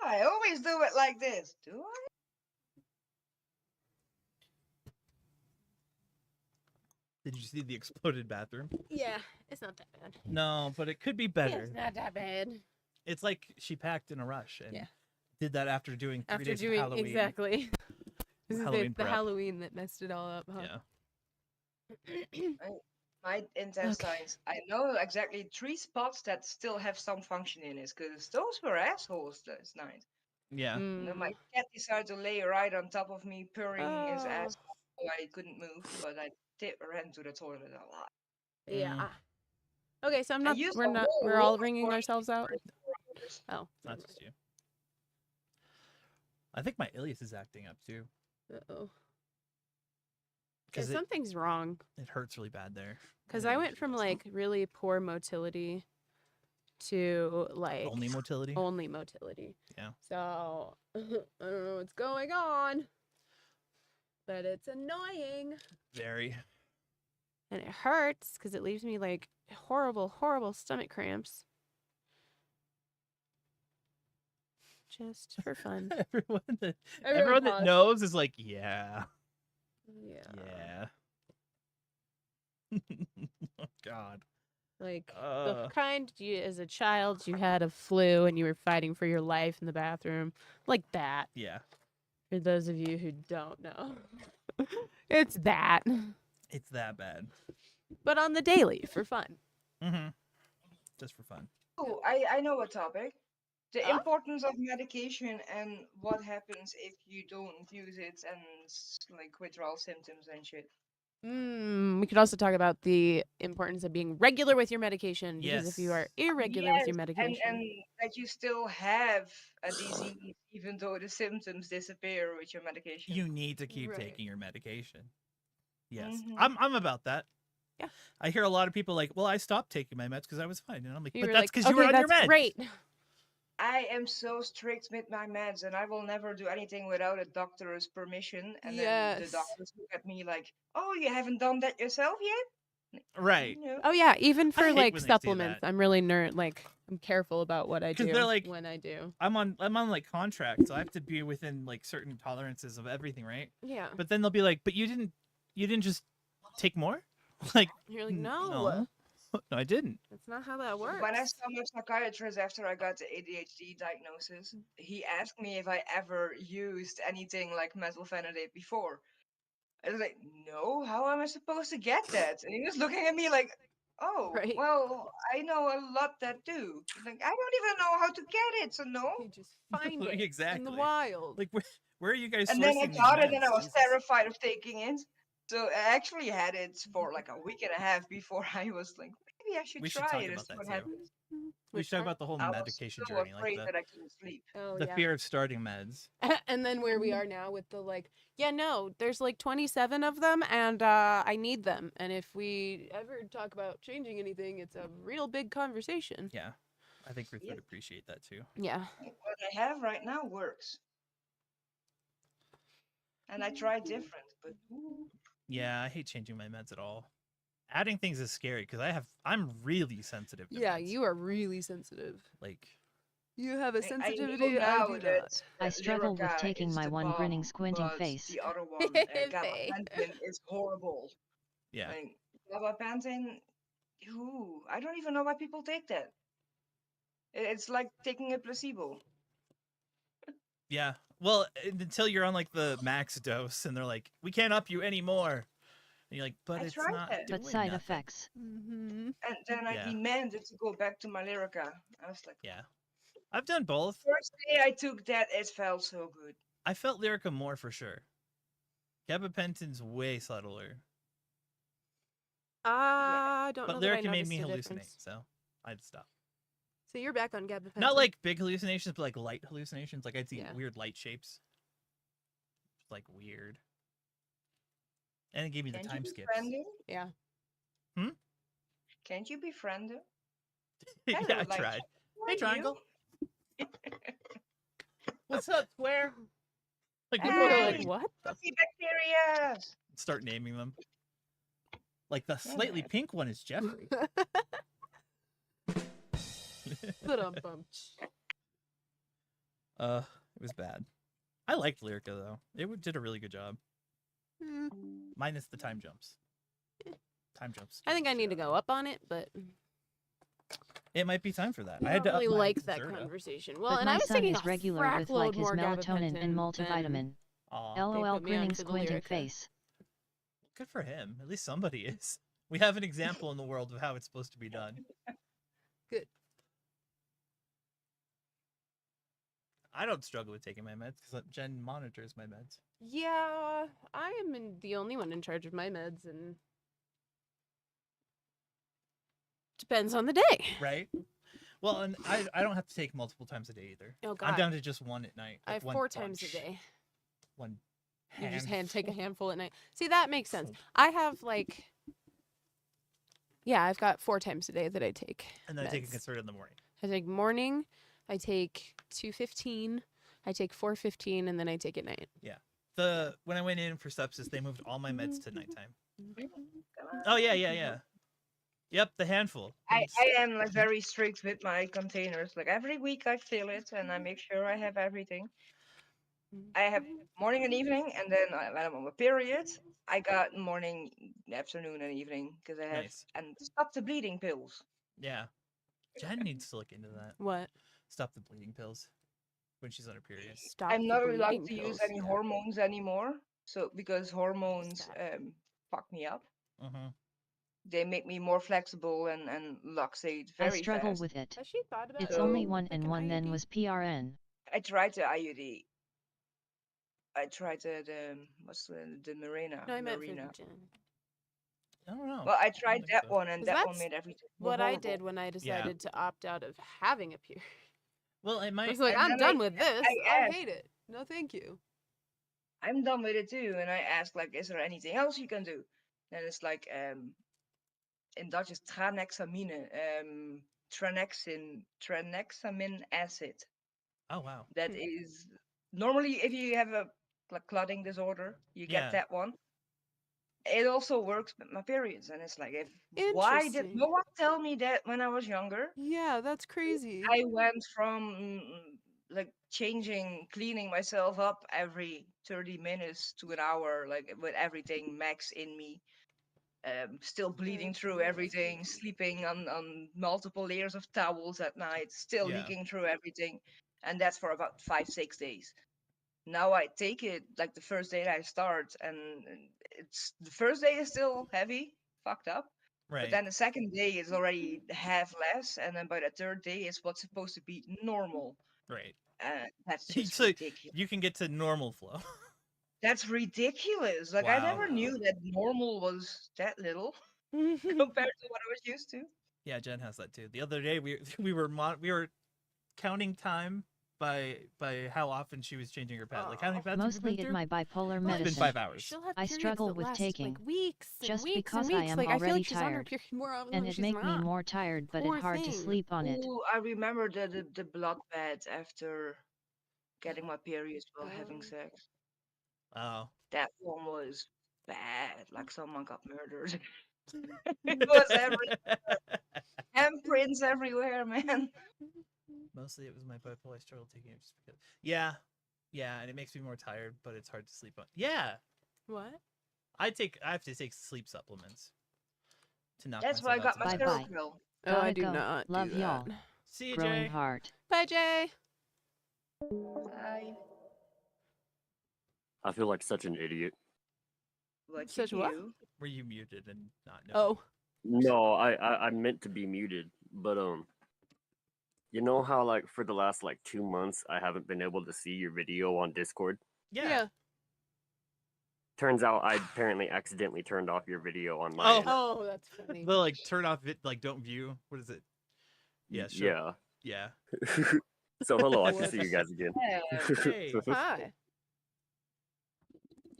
I always do it like this. Do I? Did you see the exploded bathroom? Yeah, it's not that bad. No, but it could be better. It's not that bad. It's like she packed in a rush and Yeah. did that after doing 3 After days doing of Halloween. exactly. This is Halloween the prep. Halloween that messed it all up, huh? Yeah. My intestines. I know exactly 3 spots that still have some function in it, because those were assholes last night. Yeah. And then my Mm. cat decided to lay right on top of me, purring his Oh. ass off, so I couldn't move, but I ran to the toilet a lot. Yeah. Okay, so I used a whole we're all roll wringing for ourselves out. 4 hours. Oh. Not just you. I think my ileus is acting up too. Uh-oh. Because Something's wrong. it hurts really bad there. Because I went from like really poor motility to like Only motility. only motility. Yeah. So I don't know what's going on, but it's annoying Very. and it hurts because it leaves me like horrible, horrible stomach cramps. Just for fun. Everyone that knows is like, yeah. Yeah. Yeah. Oh God. Like the Ugh. kind you as a child you had a flu and you were fighting for your life in the bathroom. Like that. Yeah. For those of you who don't know. It's that. It's that bad. But on the daily for fun. Mm-hmm. Just for fun. Oh, I know a topic. The Oh? importance of medication and what happens if you don't use it and like withdrawal symptoms and shit. We could also talk about the importance of being regular with your medication because if you are Yes. irregular with your Yes, medication, and that you still have a disease even though the symptoms disappear with your medication. You need to keep Right. taking your medication. Yes. Mhm. I'm about that. Yeah. I hear a lot of people like, well, I stopped taking my meds because I was fine. And I'm like, you but were that's like, because you were okay, on your that's meds. great. I am so strict with my meds, and I will never do anything without a doctor's permission. And then the Yes. doctors look at me like, "Oh, you haven't done that yourself yet?" Right. No. Oh yeah, even for hate like when they say supplements, that. I'm really I'm careful about what I 'Cause do they're like- when I do. I'm on like contract, so I have to be within like certain tolerances of everything, right? Yeah. But then they'll be like, but you didn't just take more? Like, You're like, no, I didn't. that's not how that works. When I saw my psychiatrist after I got the ADHD diagnosis, he asked me if I ever used anything like methylphenidate before. I was like, "No, how am I supposed to get that?" And he was looking at me like, "Oh, Right. well, I know a lot that do." Like, I don't even know how to get it, so no. You just find it in Exactly. the wild. Like, where are you guys And sourcing then I these got it, and meds? I was Jesus. terrified of taking it. So I actually had it for like a week and a half before I was like, maybe I should We should try talk it and about see that what too. happens. We Which should talk part? about the whole I was medication so journey, like afraid the, that I couldn't sleep. Oh the yeah. fear of starting meds. And then where we are now with the like, yeah, no, there's like 27 of them and I need them. And if we ever talk about changing anything, it's a real big conversation. Yeah. I think Ruth Yep. would appreciate that too. Yeah. What I have right now works. And I tried different, but ooh, Yeah, I hate changing my meds at all. Adding things is scary because I'm really sensitive to Yeah, meds. you are really sensitive. like You have a I know sensitivity I now do that not. I struggle with Lyrica taking is my the one grinning, bomb, squinting but face. the other one, Faye. gabapentin, is horrible. yeah. Like, gabapentin, ooh, I don't even know why people take that. It's like taking a placebo. Yeah. Well, until you're on like the max dose and they're like, we can't up you anymore. And you're like, but I it's tried not that. doing But side nothing. effects. Mm-hmm. And then I Yeah. demanded to go back to my Lyrica. I was like, Yeah. I've done both. first day I took that, it felt so good. I felt Lyrica more for sure. Gabapentin's way subtler. I don't know But that I Lyrica made noticed me a hallucinate, difference. so I'd stop. So you're back on gabapentin. Not like big hallucinations, but like light hallucinations. Like I'd see Yeah. weird light shapes. It's like weird. And it gave me the Can't time you skips. befriend him? Yeah. Can't you befriend him? Yeah, Hello, I light tried. shape. How Hey, are you? Triangle. What's up, Square? Like, People are Hey! like, what? Puppy bacteria. start naming them. Like the slightly Yeah. pink one is Jeffrey. Ba-dum-bum. It was bad. I liked Lyrica though. It did a really good job, Hmm. minus the time jumps. Time jumps. I think I need to go up on it, but It might be time for that. I I had to don't up really my like that Zerto. conversation. Well, But and my I was son taking is a regular with frackload like his more melatonin and gabapentin multivitamin. than Aw, LOL put me grinning, onto the squinting Lyrica. face. good for him. At least somebody is. We have an example in the world of how it's supposed to be done. Good. I don't struggle with taking my meds because Jen monitors my meds. Yeah, I am the only one in charge of my meds, and depends on the day. Right? Well, and I don't have to take multiple times a day either. Oh God, I'm down to just one at night. I like have one 4 times a bunch, day. One. You just take a handful. handful at night. See, that makes sense. I have like, yeah, I've got 4 times a day that I take. And then I take a meds. concerted in the morning. I take morning, I take 2:15, I take 4:15, and then I take at night. When I went in for sepsis, they moved all my meds to nighttime. Come on. Oh yeah. Yep, the handful. I am like very strict with my containers. Like every week I fill it and I make sure I have everything. I have morning and evening, and then when I'm on my period, I got morning, afternoon, and evening because I have Nice. and stop the bleeding pills. Yeah. Jen needs to look into that. What? Stop the bleeding pills when she's on her period. Stop I'm the not allowed bleeding to use pills. any Yeah. hormones anymore. So because hormones that? fuck me up. Mm-hmm. They make me more flexible and luxate I very struggle fast. with it. Has she thought about It's So- only like one and an one then IUD? was PRN. I tried the IUD. I tried the what's the Marina. No, I meant for Marina. Jen. I don't know. Well, I don't tried think that so. one, and 'Cause that one that's made everything more What I horrible. did when I decided to opt out of having a period. Well, it I might. was like, And I'm then done with this. I I asked- hate it. No, thank you. I'm done with it too, and I asked like, is there anything else you can do? And it's like, in Dutch is tranexamine, tranexamine acid. Oh wow. That is normally if you have a like clotting disorder, you Yeah. get that one. It also works with my periods, and it's like, why did Interesting. no one tell me that when I was younger? Yeah, that's crazy. I went from like cleaning myself up every 30 minutes to an hour, like with everything max in me. Still bleeding through everything, sleeping on multiple layers of towels at night, still Yeah. leaking through everything. And that's for about 5-6 days. Now I take it like the first day that I start, and it's the first day is still heavy, fucked up. Right. But then the second day is already half less, and then by the third day is what's supposed to be normal. Right. That's just So ridiculous. you can get to normal flow. That's ridiculous. Like I Wow. never knew that normal was that little compared to what I was used to. Yeah, Jen has that too. The other day we were counting time by how often she was changing her pad. Like how many pads have you Mostly been in through? my bipolar It's been medicine. 5 hours. She'll have I periods struggle that with last, taking, like weeks and just weeks because and I weeks. am Like I feel already like she's on her tired, period more often and than it she's make me not. more tired, but Poor it's hard to thing. sleep on it. Ooh, I remember the blood bed after getting my periods while having Oh. sex. Oh. That one was bad. Like someone got murdered. It was handprints everywhere, man. Mostly it was my bipolar. I struggle taking it just because. Yeah. Yeah, and it makes me more tired, but it's hard to sleep on. Yeah. What? I have to take sleep supplements to knock That's why I myself got out my to Bye-bye. Seroquel. Oh, I Gotta do go. not Love do that. y'all. See you, Growing Jay. heart. Bye, Jay. I I feel like such an idiot. what Such you what? do. Were you muted and not know? Oh. No, I meant to be muted, but you know how like for the last like 2 months I haven't been able to see your video on Discord? Yeah. Turns out I apparently accidentally turned off your video on my Oh. end. Oh, that's funny. They'll like turn off it, like don't view. What is it? Yeah. Sure. Yeah. Yeah. So hello, I can What? see you guys again. Yeah. Hey. Hi.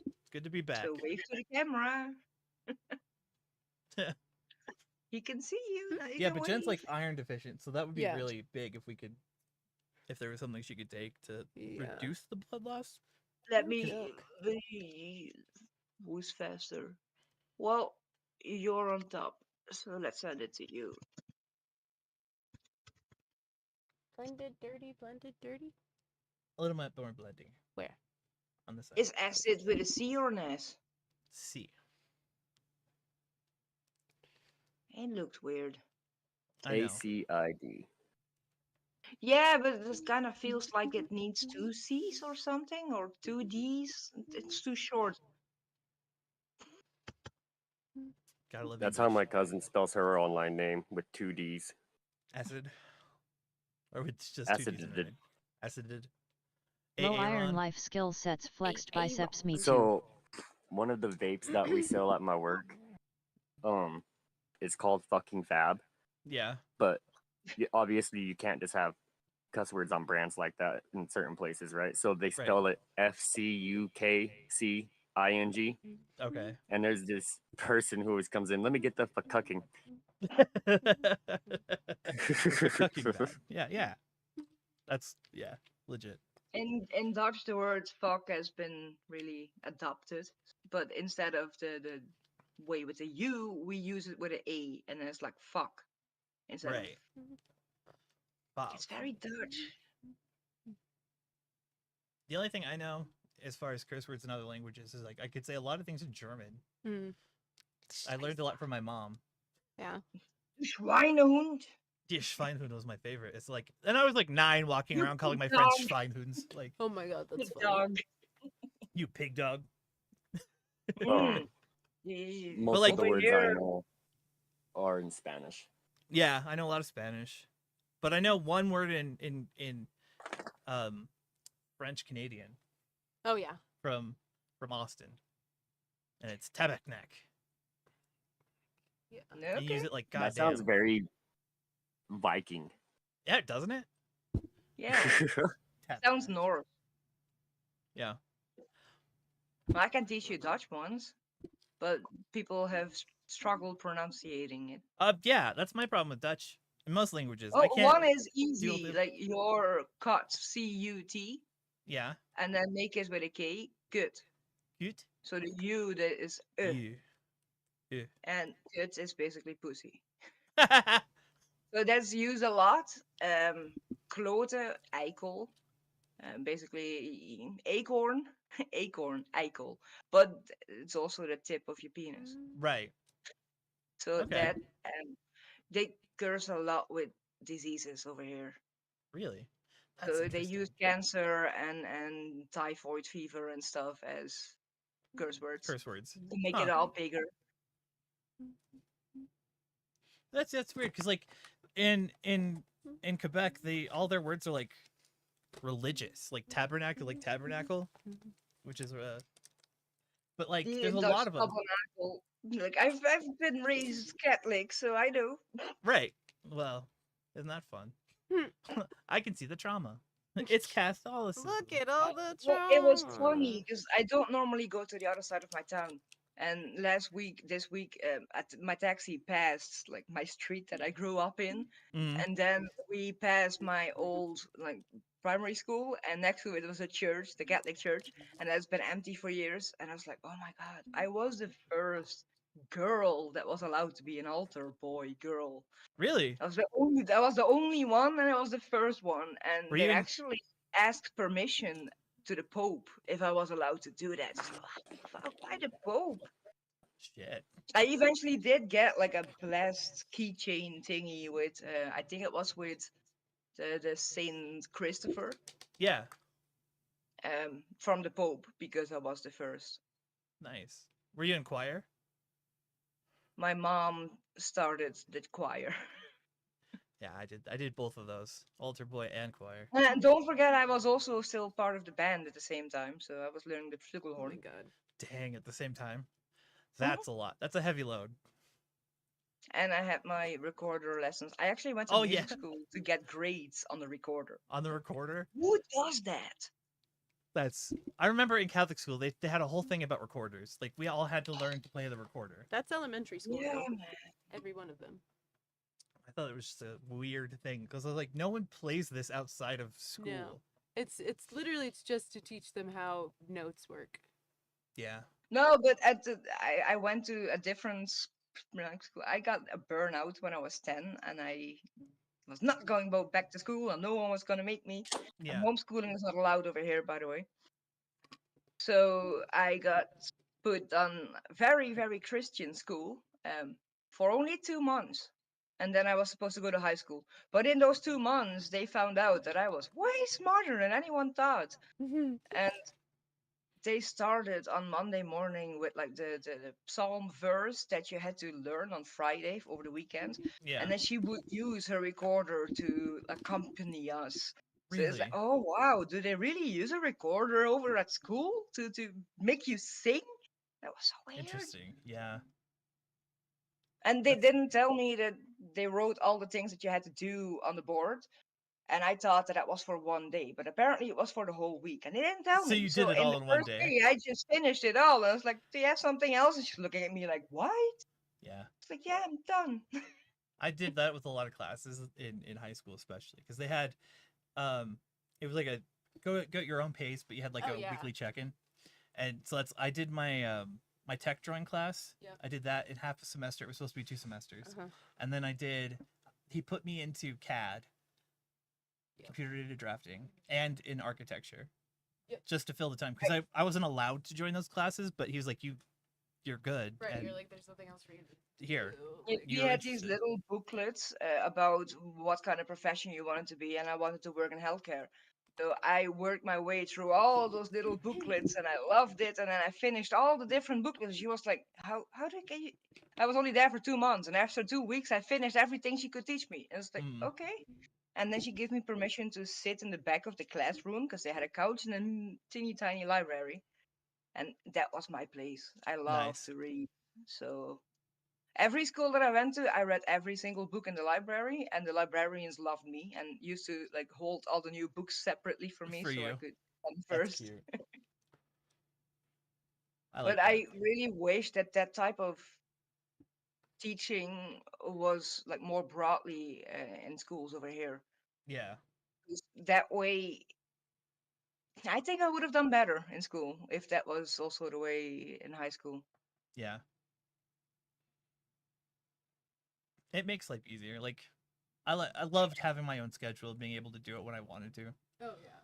It's good to be back. So wave to the camera. He can see you. Now you Yeah, can but Jen's like wave. iron deficient, so that would be Yeah. really big if there was something she could take to Yeah. reduce the blood loss. Let me. Joke. Who's faster? Well, you're on top, so let's send it to you. Blended dirty, blended dirty. A little bit more blending Where? on the side. Is acid with a C or an S? C. It looks weird. I know. ACID. Yeah, but this kind of feels like it needs 2 C's or something, or 2 D's. It's too short. Gotta love That's how English. my cousin spells her online name with 2 D's. Acid. Or with just two D's in her Acided. name. Acided. Low iron Aaron. life skill sets flexed biceps me too. So one of the vapes that we sell at my work, it's called fucking Fab. Yeah. But obviously you can't just have cuss words on brands like that in certain places, right? So they spell it FCUKCING. Okay. And there's this person who always comes in, let me get the fucking. Fucking bad. Yeah. That's legit. In Dutch, the word fuck has been really adopted, but instead of the way with a U, we use it with an A, and then it's like fuck. Instead of, Right. Bob. it's very Dutch. The only thing I know as far as curse words in other languages is like I could say a lot of things in German. Hmm. I learned a lot from my mom. Yeah. Schweinehund. Yeah, Schweinhund was my favorite. It's like, and I was like 9 walking You around calling my pig friends dog. Schweinhunds. Like, Oh my god, that's Good funny. dog. you pig dog. Um, Yeah. most like- of the Over words I here. know. are in Spanish. Yeah, I know a lot of Spanish, but I know one word in French Canadian Oh yeah. from Austin, and it's tabarnak. Yeah. You use Okay. it like That sounds goddamn. very Viking. Yeah, doesn't it? Yeah. Sounds Tabarnak. Norse. Yeah. I can teach you Dutch ones, but people have struggled pronunciating it. Yeah, that's my problem with Dutch. In most languages, Oh, I can't. one is deal easy, with- like your cut, C-U-T, Yeah, and then make it with a K, good. good. So the U that is You. and good is basically pussy. So that's used a lot. Kloten, eikel, basically acorn, acorn, eikel. But it's also the tip of your penis. Right. So Okay. that they curse a lot with diseases over here. Really. So That's they use interesting. cancer and typhoid fever and stuff as curse words Curse words. to make Huh. it all bigger. That's weird because like in Quebec, all their words are like religious, like tabernacle, which is but like The there's a Dutch lot of them. tabernacle. Like I've been raised Catholic, so I know. Right. Well, isn't that fun? I can see the trauma. It's Catholicism. Look at all the Well, it was trauma. funny because I don't normally go to the other side of my town. And this week, my taxi passed like my street that I grew up in, Mm. and then we passed my old like primary school, and next to it was a church, the Catholic church, and that's been empty for years. And I was like, oh my god, I was the first girl that was allowed to be an altar boy girl. Really? I was the only one, and I was the first one. And Were they you in- actually asked permission to the Pope if I was allowed to do that. So, why the Pope? Shit. I eventually did get like a blessed keychain thingy with, I think it was with the Saint Christopher, Yeah. from the Pope because I was the first. Nice. Were you in choir? My mom started the choir. Yeah, I did both of those, altar boy and choir. And don't forget, I was also still part of the band at the same time, so I was learning the Oh my flugelhorn. god. Dang, at the same time. That's a lot. That's a heavy load. And I had my recorder lessons. I actually went to Oh, music yeah. school to get grades on the recorder. On the recorder. Who does that? I remember in Catholic school they had a whole thing about recorders. Like we all had to learn to play the recorder. That's elementary school. Yeah, though. man. Every one of them. I thought it was just a weird thing because I was like, no one plays this outside of school. No. It's literally it's just to teach them how notes work. Yeah. No, but I went to a different school. I got a burnout when I was 10, and I was not going back to school, and no one was going to make me. And Yeah. homeschooling is not allowed over here, by the way. So I got put on very, very Christian school for only 2 months. And then I was supposed to go to high school. But in those 2 months, they found out that I was way smarter than anyone thought. And they started on Monday morning with like the psalm verse that you had to learn on Friday over the weekend. Yeah. And then she would use her recorder to accompany us. So it's Really? like, oh wow, do they really use a recorder over at school to make you sing? That was so weird. Interesting. Yeah. And they didn't tell me that they wrote all the things that you had to do on the board. And I thought that was for one day, but apparently it was for the whole week. And they didn't tell So me. you did it all the in one first day? I just finished it all. And I was like, do you have something else? And she's looking at me like, what? Yeah. It's like, yeah, I'm done. I did that with a lot of classes in high school, especially because they had, it was like a go at your own pace, but you had like Oh, a yeah. weekly check-in, and so I did my my tech drawing class. Yep. I did that in half a semester. It was supposed to be 2 semesters, Uh-huh. and then he put me into CAD, Yep. computer-aided drafting, and in architecture, Yep. just to fill the time because I wasn't allowed to join those classes, but he was like, you're good. Right, and you're like, there's nothing else for you to here. do. We Like, You we were had these interested. little booklets about what kind of profession you wanted to be, and I wanted to work in healthcare. So I worked my way through all those little booklets, and I loved it. And then I finished all the different booklets. She was like, "How did you?" I was only there for 2 months, and after 2 weeks, I finished everything she could teach me. And it's like, Mm. okay. And then she gave me permission to sit in the back of the classroom because they had a couch and a teeny tiny library, and that was my place. I love Nice. to read, so every school that I went to, I read every single book in the library, and the librarians loved me and used to like hold all the new books separately for me For so I you. could come That's first. cute. I like But that. I really wish that that type of teaching was like more broadly in schools over here. Yeah. 'Cause that way, I think I would have done better in school if that was also the way in high school. Yeah. It makes life easier. Like I loved having my own schedule, being able to do it when I wanted to, Oh yeah.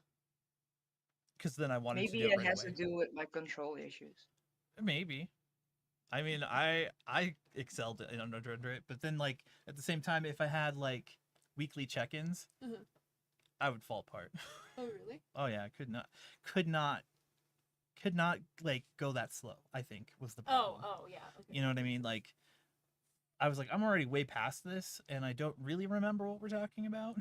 because then I wanted to Maybe do it it right has to away. do with my control issues. Maybe. I mean, I excelled in under it, but then like at the same time, if I had like weekly check-ins, Mhm. I would fall apart. Oh really? Oh yeah, could not like go that slow. I think was the Oh problem. oh yeah. Okay. You know what I mean? Like I was like, I'm already way past this, and I don't really remember what we're talking about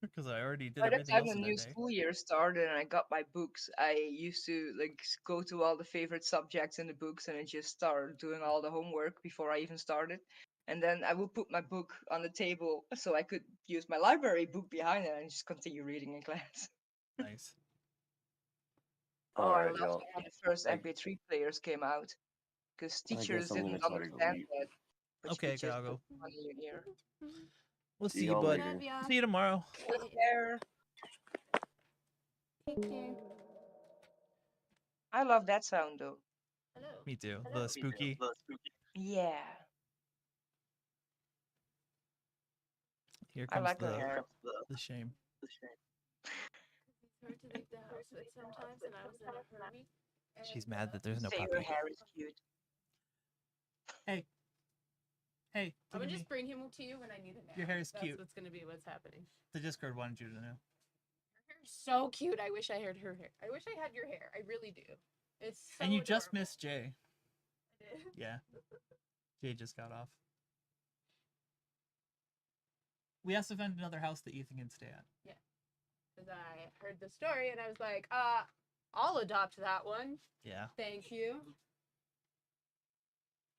because I already did By the everything time else the in new that day. school year started and I got my books, I used to like go to all the favorite subjects in the books and I just started doing all the homework before I even started. And then I would put my book on the table so I could use my library book behind it and just continue reading in class. Nice. Oh, All I right, loved y'all. it when the first I, MP3 players came out because I guess teachers I'm gonna didn't try to go understand eat. that, but you Okay, could just put Kago. it on your ear. We'll See see you, y'all bud. later. See you tomorrow. Take care. I love that sound though. Hello. Me too. The spooky. Yeah, Here I comes like her hair. the shame. It's hard to leave the house with sometimes, and I was in a hurry. She's mad that there's no Say her puppy. hair is cute. Hey. Hey, I would look at just me. bring him to you when I need a nap. Your hair is That's cute. what's gonna be what's happening. The Discord wanted you to know. Her hair's so cute. I wish I had her hair. I wish I had your hair. I really do. It's so And you just adorable. missed Jay. I did. Yeah. Jay just got off. We have to find another house that Ethan can stay at. Because I heard the story and I was like, I'll adopt that one. Yeah. Thank you.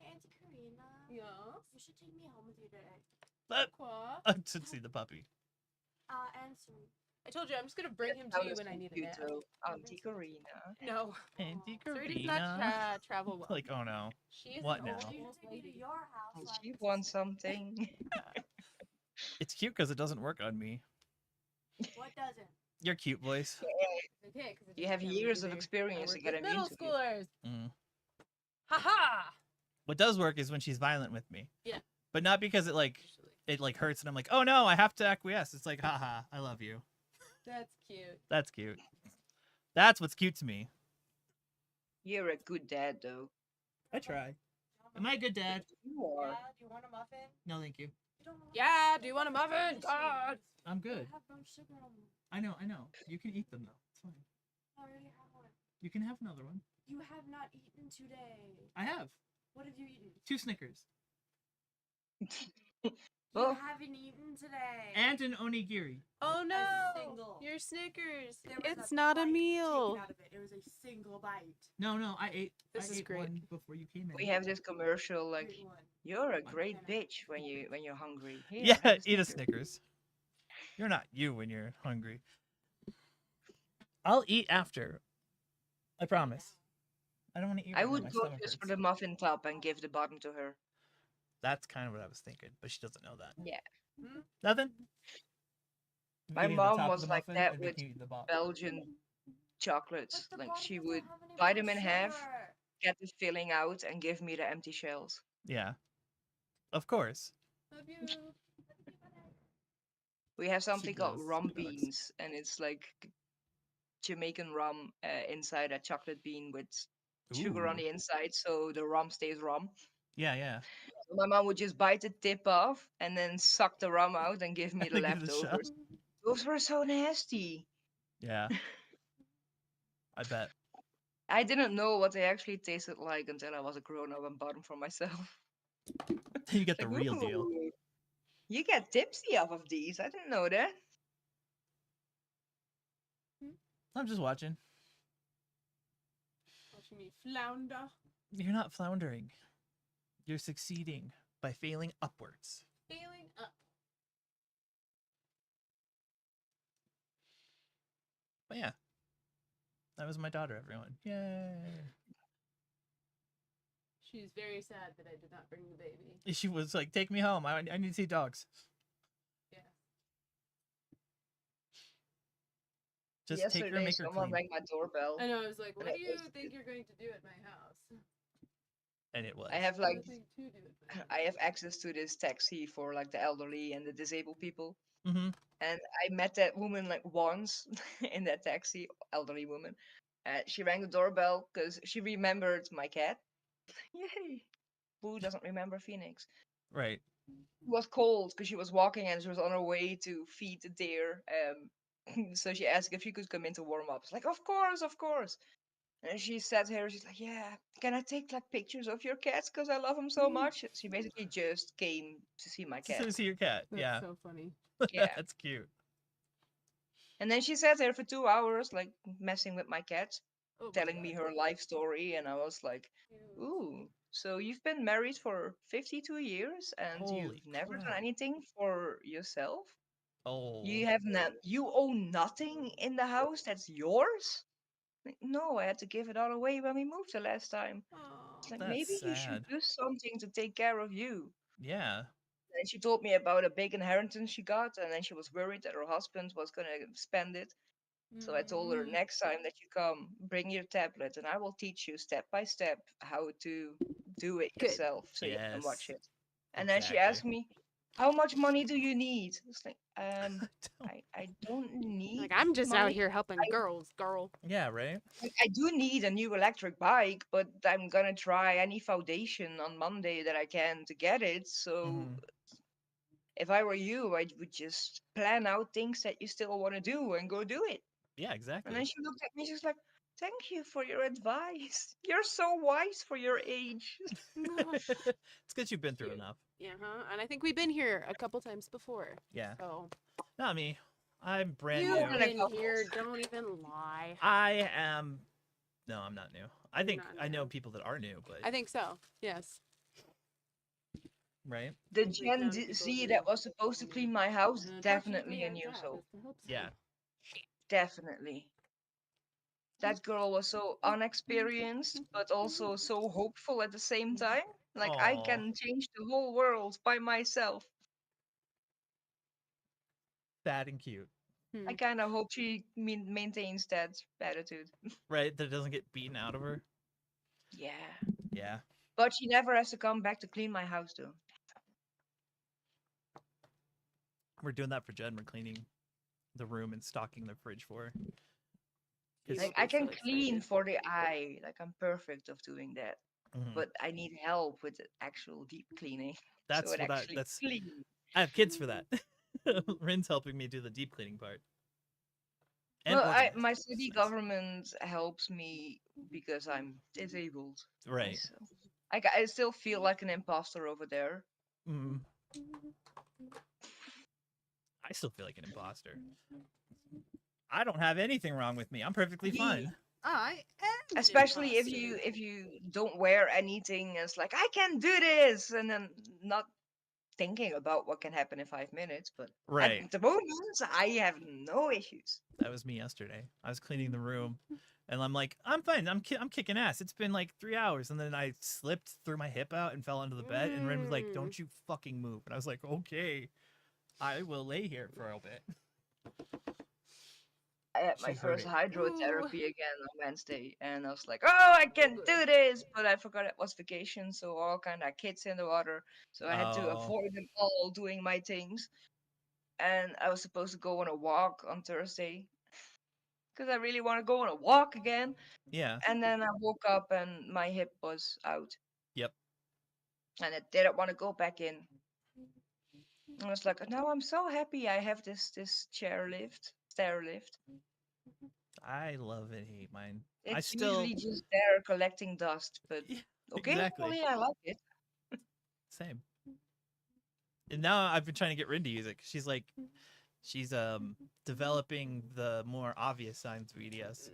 Auntie Karina, Yes. you should take me home with you today. What? To see the puppy. Answer. I told you I'm just gonna bring him to you when I need a nap. Auntie Karina. No. Auntie Sarita does not Karina. travel well. Like, oh no. She is What an now? old, You old should take me to lady. your house. And so I she can wants see something. It's cute because it doesn't work on me. what doesn't. Your cute voice. Okay, 'cause it You doesn't have count years of either. experience I to work get with him middle into it. schoolers. Mm. Ha ha! What does work is when she's violent with me. Yeah. But not because it like hurts and I'm like, oh no, I have to acquiesce. It's like, haha, I love you. That's cute. That's cute. That's what's cute to me. You're a good dad, though. I try. Am I a good dad? You are. Yeah, do you want a muffin? No, thank you. You don't want Yeah, do you want a muffin? God! I'm They good. have no sugar on them. I know. You can eat them though. It's fine. I already have one. You can have another one. You have not eaten today. I have. What have you eaten? 2 Snickers. You Oh. haven't eaten today. And an onigiri. Oh no! single. Your Snickers. There was It's not a bite meal. taken out of it. It was a single bite. No, I ate. This I is ate great. one before you came in. We have this commercial like, Great one. you're a One. great bitch when you're hungry. Here, Yeah, have eat a Snickers." Snickers. You're not you when you're hungry. I'll eat after. I promise. I don't want to eat. I right now, would my go stomach just for hurts. the muffin top and give the bottom to her. That's kind of what I was thinking, but she doesn't know that. Yeah. Nothing. You My can eat the mom top of was the like muffin, that and you with can eat the bottom. Belgian chocolates. But the Like bottom she doesn't would have any bite more them in half, sugar. get the filling out, and give me the empty shells. Yeah. Of course. Love you. We have something called does, rum she does. beans, and it's like Jamaican rum inside a chocolate bean with sugar on Ooh. the inside, so the rum stays rum. Yeah. So my mom would just bite the tip off and then suck the rum out and give me the Give it a shot. leftovers. Those were so nasty. Yeah, I bet. I didn't know what they actually tasted like until I was a grown up and bought them for myself. You get It's the like, real deal. ooh, you get tipsy off of these. I didn't know that. I'm just watching. Watching me flounder. You're not floundering. You're succeeding by failing upwards. Failing up. But yeah, that was my daughter, everyone. Yay. She's very sad that I did not bring the baby. She was like, take me home. I need to see dogs. Yeah. Just take her Yesterday, and make her someone clean. rang my doorbell. I know, I was like, what And do it you was- think you're going to do at my house? And it was. I have like Nothing to do at my I have access to this taxi for like the elderly and the disabled people. Mm-hmm. And I met that woman like once in that taxi, elderly woman. She rang the doorbell because she remembered my cat. Yay! Who doesn't remember Phoenix? Right. It was cold because she was walking and she was on her way to feed the deer. So she asked if she could come in to warm up. It's like, of course, of course. And she sat here. She's like, yeah, can I take like pictures of your cats because I love them so much? She basically just came to see my cat. So see your cat. That's Yeah. so funny. Yeah. That's cute. And then she sat there for 2 hours, like messing with my cat, Oh my telling me God. her life story. And I was like, Cute. ooh, so you've been married for 52 years and Holy you've never done crap. anything for yourself? Oh. You own nothing in the house that's yours? Like, no, I had to give it all away when we moved the last time. It's Aw. like, That's maybe you should sad. do something to take care of you. Yeah. And she told me about a big inheritance she got, and then she was worried that her husband was gonna spend it. So I told her, Mm. next time that you come, bring your tablet, and I will teach you step by step how to do it Good. yourself, so you can watch Yes. it. And then she Exactly. asked me, "How much money do you need?" It's like, Don't- I don't need Like, I'm just out money. here helping girls, girl. Yeah, right? Like, I do need a new electric bike, but I'm gonna try any foundation on Monday that I can to get it. So Mhm. if I were you, I would just plan out things that you still want to do and go do it. Yeah, And exactly. then she looked at me, she's like, "Thank you for your advice. You're so wise for your age." It's because you've been through Cute. enough. Yeah, huh? And I think we've been here a couple times before. Yeah. So Not me. I'm brand you've More new. than a been couple. here. Don't even lie. I am. No, I'm not new. I You're think not I know new. people that are new, but I think so. Yes. right? The We've known Gen people Z who that was supposed to only- clean my house is And definitely a unfortunately, new I'm fat, soul. but that helps Yeah. me. Definitely. That girl was so unexperienced, but also so hopeful at the same time. Like, I Aw. can change the whole world by myself. Fat and cute. I kind of hope she maintains that attitude. Right? That it doesn't get beaten out of her. Yeah. Yeah. But she never has to come back to clean my house, though. We're doing that for Jen. We're cleaning the room and stocking the fridge for her. She's Like, gonna I be so can clean excited. for the eye. Like, I'm perfect of doing that. Mhm. But I need help with the actual deep cleaning. That's so it what actually that's clean. I have kids for that. Rin's helping me do the deep cleaning part. And Well, organize my it, city so- government helps me because I'm disabled. Right. So I still feel like an imposter over there. Mm. I still feel like an imposter. I don't have anything wrong with me. I'm perfectly Me. fine. I am. Especially if you don't wear anything, it's like, I can do this, and then not thinking about what can happen in 5 minutes. But Right. at the moment, I have no issues. That was me yesterday. I was cleaning the room, and I'm like, I'm fine. I'm kicking ass. It's been like 3 hours, and then I slipped, threw my hip out, and fell into the bed. And Ren was like, "Don't you fucking move!" And I was like, "Okay, I will lay here for a bit." I had my She heard first it. hydrotherapy again on Wednesday, and I was like, "Oh, I can good. do this!" But I forgot it was vacation, so all kind of kids in the water, so I had to Oh. avoid them all doing my things. And I was supposed to go on a walk on Thursday because I really want to go on a walk again. Yeah. And then I woke up and my hip was out, Yep. and I didn't want to go back in. I was like, "No, I'm so happy I have this stair lift." I love and hate mine. I It's still usually just there collecting dust, but Yeah, occasionally exactly. I like it. Same. And now I've been trying to get Rin to use it 'cause she's developing the more obvious signs of EDS,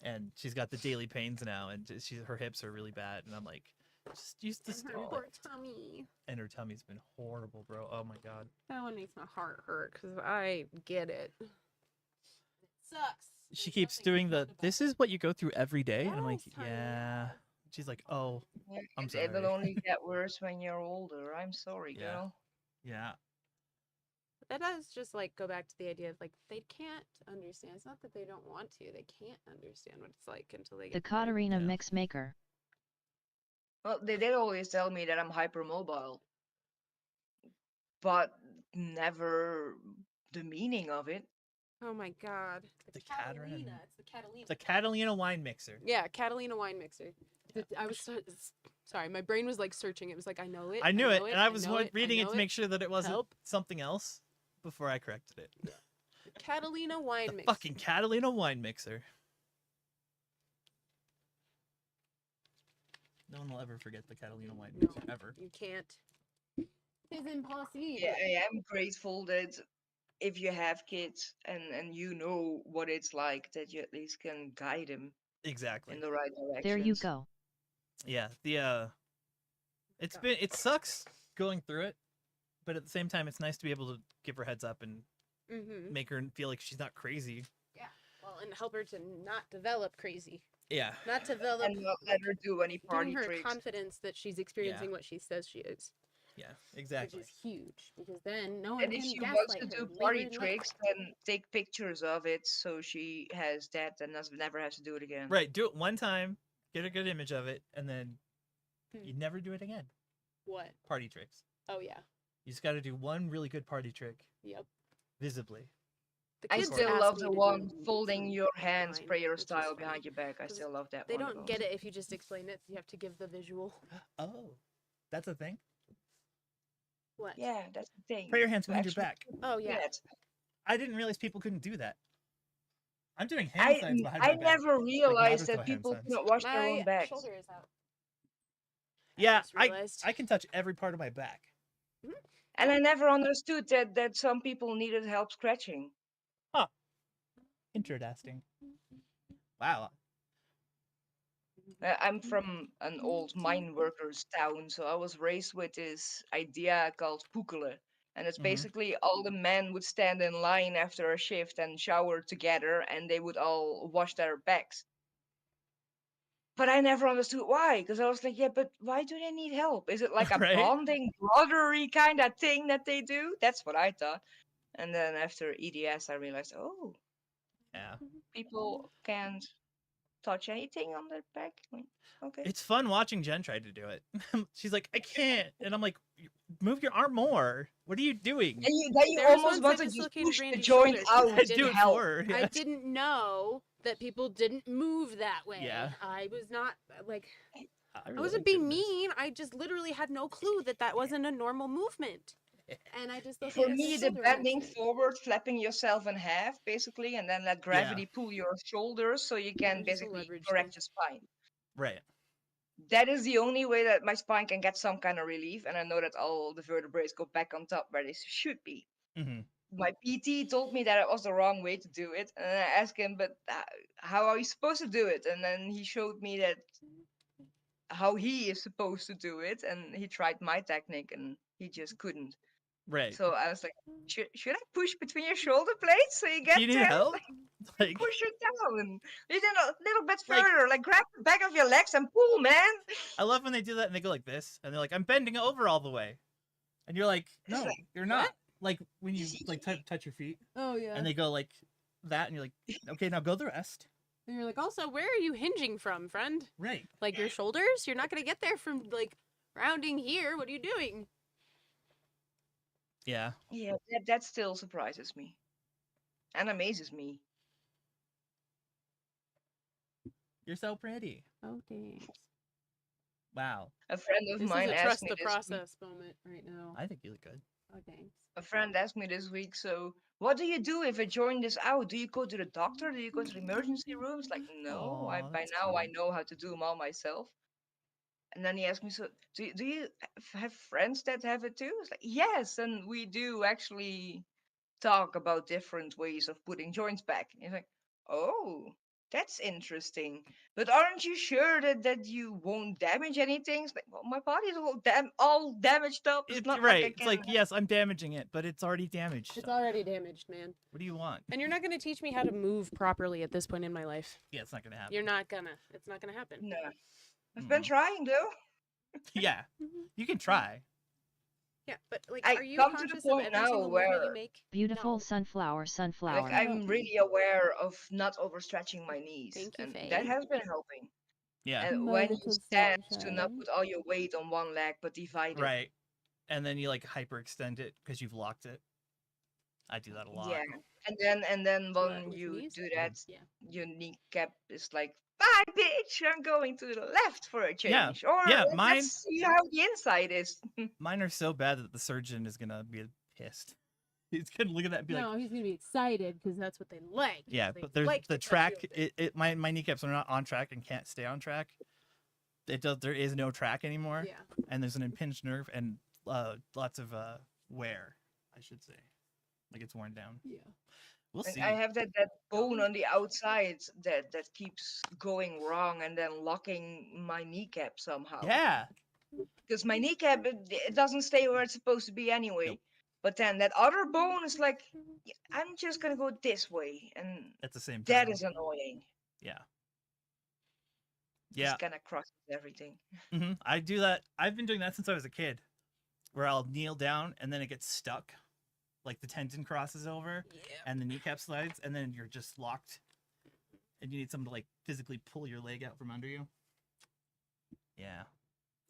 and she's got the daily pains now, and her hips are really bad, and I'm like, just use the And her stall. poor tummy. And her tummy's been horrible, bro. Oh my god. That one makes my heart hurt because I get it. It sucks. She There's keeps nothing doing fun the about this it. is what you go through every day, and I'm like, Yes, honey, yeah. yes. She's like, oh, I'm It'll sorry. only get worse when you're older. I'm sorry, Yeah. girl. Yeah. That does just like go back to the idea of like they can't understand. It's not that they don't want to; they can't understand what it's like until they The get there. Katarina Yeah. Mix Maker. Well, they did always tell me that I'm hypermobile, but never the meaning of it. Oh my god! The Catalina. It's the Catalina. The Catalina wine mixer. Yeah, Catalina wine mixer. I was sorry, my brain was like searching. It was like I know it. I knew it, and I was know it, reading it know to make sure that it wasn't Help. something else before I corrected it. Catalina wine The mixer. fucking Catalina wine mixer. No one will ever forget the Catalina wine No, mixer ever. you can't. It's impossible. Yeah, I am grateful that if you have kids and you know what it's like, that you at least can guide them Exactly. in the right direction. There you go. Yeah. It sucks going through it, but at the same time, it's nice to be able to give her heads up and Mm-hmm. make her feel like she's not crazy. Well, and help her to not develop crazy, Yeah. not develop. And not let her do any party Giving her tricks. confidence that she's experiencing what she says she is, Yeah. Exactly. which is huge because then no one And can if she gaslight wants to her do later party in life. tricks, then take pictures of it so she has that and never has to do it again. Right. Do it one time, get a good image of it, and then Hmm. you never do it again. What? Party tricks. Oh yeah. You just got to do one really good party trick Yep. visibly. The I kids still ask love me the to do one folding some your hands mine, prayer which is style funny. behind your back. I 'Cause still love that They one. the don't most. get it if you just explain it. You have to give the visual. Oh, that's a thing. What? Yeah, that's the thing. Put your hands To behind your actually back. do Oh yeah. that. I didn't realize people couldn't do that. I'm doing hand signs behind I my back. never realized Naruto that hand people signs. couldn't wash their My own backs. shoulder is out. Yeah, just realized. I can touch every part of my back. And I never understood that some people needed help scratching. Interesting. Wow. I'm from an old mine workers town, so I was raised with this idea called pukelen. And it's Mhm. basically all the men would stand in line after a shift and shower together, and they would all wash their backs. But I never understood why, because I was like, yeah, but why do they need help? Is it like a Right? bonding, brotherly kind of thing that they do? That's what I thought. And then after EDS, I realized, oh, Yeah. people can't touch anything on their back. Like, okay. It's fun watching Jen try to do it. She's like, I can't. And I'm like, move your arm more. What are you doing? And you There was almost once I want to just dislocated push the Randy's joint shoulder, out I I to do it help. for her. I Yeah. didn't know that people didn't move that way. Yeah. I was not like I really wasn't like being doing this. mean. I just literally had no clue that that wasn't a normal movement. And I just For me, the bending forward, flapping yourself in half, basically, and then let gravity pull your shoulders so you can It's just a basically leverage correct thing. your spine. Right. That is the only way that my spine can get some kind of relief, and I know that all the vertebrae go back on top where they should be. Hmm. My PT told me that it was the wrong way to do it, and I asked him, but how are you supposed to do it? And then he showed me that how he is supposed to do it, and he tried my technique, and he just couldn't. Right. So I was like, should I push between your shoulder blades so you get Do you need there? help? Like, Push it down. You did a little bit Like- further. Like grab the back of your legs and pull, man. I love when they do that and they go like this, and they're like, I'm bending over all the way. And you're like, It's no, like, you're not. Like when you like touch your feet Oh yeah. and they go like that, and you're like, okay, now go the rest. And you're like, also, where are you hinging from, friend? Right. Like your shoulders? You're not gonna get there from like rounding here. What are you doing? Yeah. Yeah, that still surprises me and amazes me. You're so pretty. Oh thanks. Wow. A friend of This mine is a asked trust me the this week. process moment right now. I think you look good. Oh, thanks. A friend asked me this week, so what do you do if a joint is out? Do you go to the doctor? Do you go to the emergency room? It's like, no, Aw, by that's now I cute. know how to do them all myself. And then he asked me, so do you have friends that have it too? It's like, yes, and we do actually talk about different ways of putting joints back. And he's like, oh, that's interesting. But aren't you sure that you won't damage anything? It's like, well, my body's all damaged up. It's It's not like right. I It's can. like, yes, I'm damaging it, but it's already damaged. It's already damaged, man. What do you want? And you're not gonna teach me how to move properly at this point in my life. Yeah, it's not gonna happen. You're not gonna. It's not gonna happen. No. I've been Mm. trying though. Yeah, Mhm. you can try. Yeah, but like, I are you come to the conscious of point every now single movement where- you make? Beautiful No. sunflower, sunflower. Like I'm really aware of not overstretching my knees, Thank you, and Faye. that has been helping. Yeah, And My when you little stand, to not sunshine. put all your weight on one leg, but divide it. right. And then you like hyperextend it because you've locked it. I do that a lot. Yeah, and then What, when with you knees? do that, Yeah. your kneecap is like, bye, bitch, I'm going to the left for a Yeah, change. Or yeah, mine- let's see how the inside is. Mine are so bad that the surgeon is gonna be pissed. He's gonna look at that and be like, No, he's gonna be excited because that's what they like. yeah, They but there's like the to touch track. you with it. My kneecaps are not on track and can't stay on track. There is no track anymore, Yeah. and there's an impinged nerve and lots of wear, I should say, like it's worn down. Yeah. We'll Like, see. I have that bone on the outside that keeps going wrong and then locking my kneecap somehow. Yeah, Because my kneecap, it doesn't stay where it's supposed to be anyway. Nope. But then that other bone is like, "Yeah, I'm just gonna go this way, and at the same time. that is annoying. Yeah. Just Yeah, kind of crosses everything. I do that. I've been doing that since I was a kid, where I'll kneel down and then it gets stuck, like the tendon crosses over Yeah. and the kneecap slides, and then you're just locked, and you need someone to like physically pull your leg out from under you. Yeah,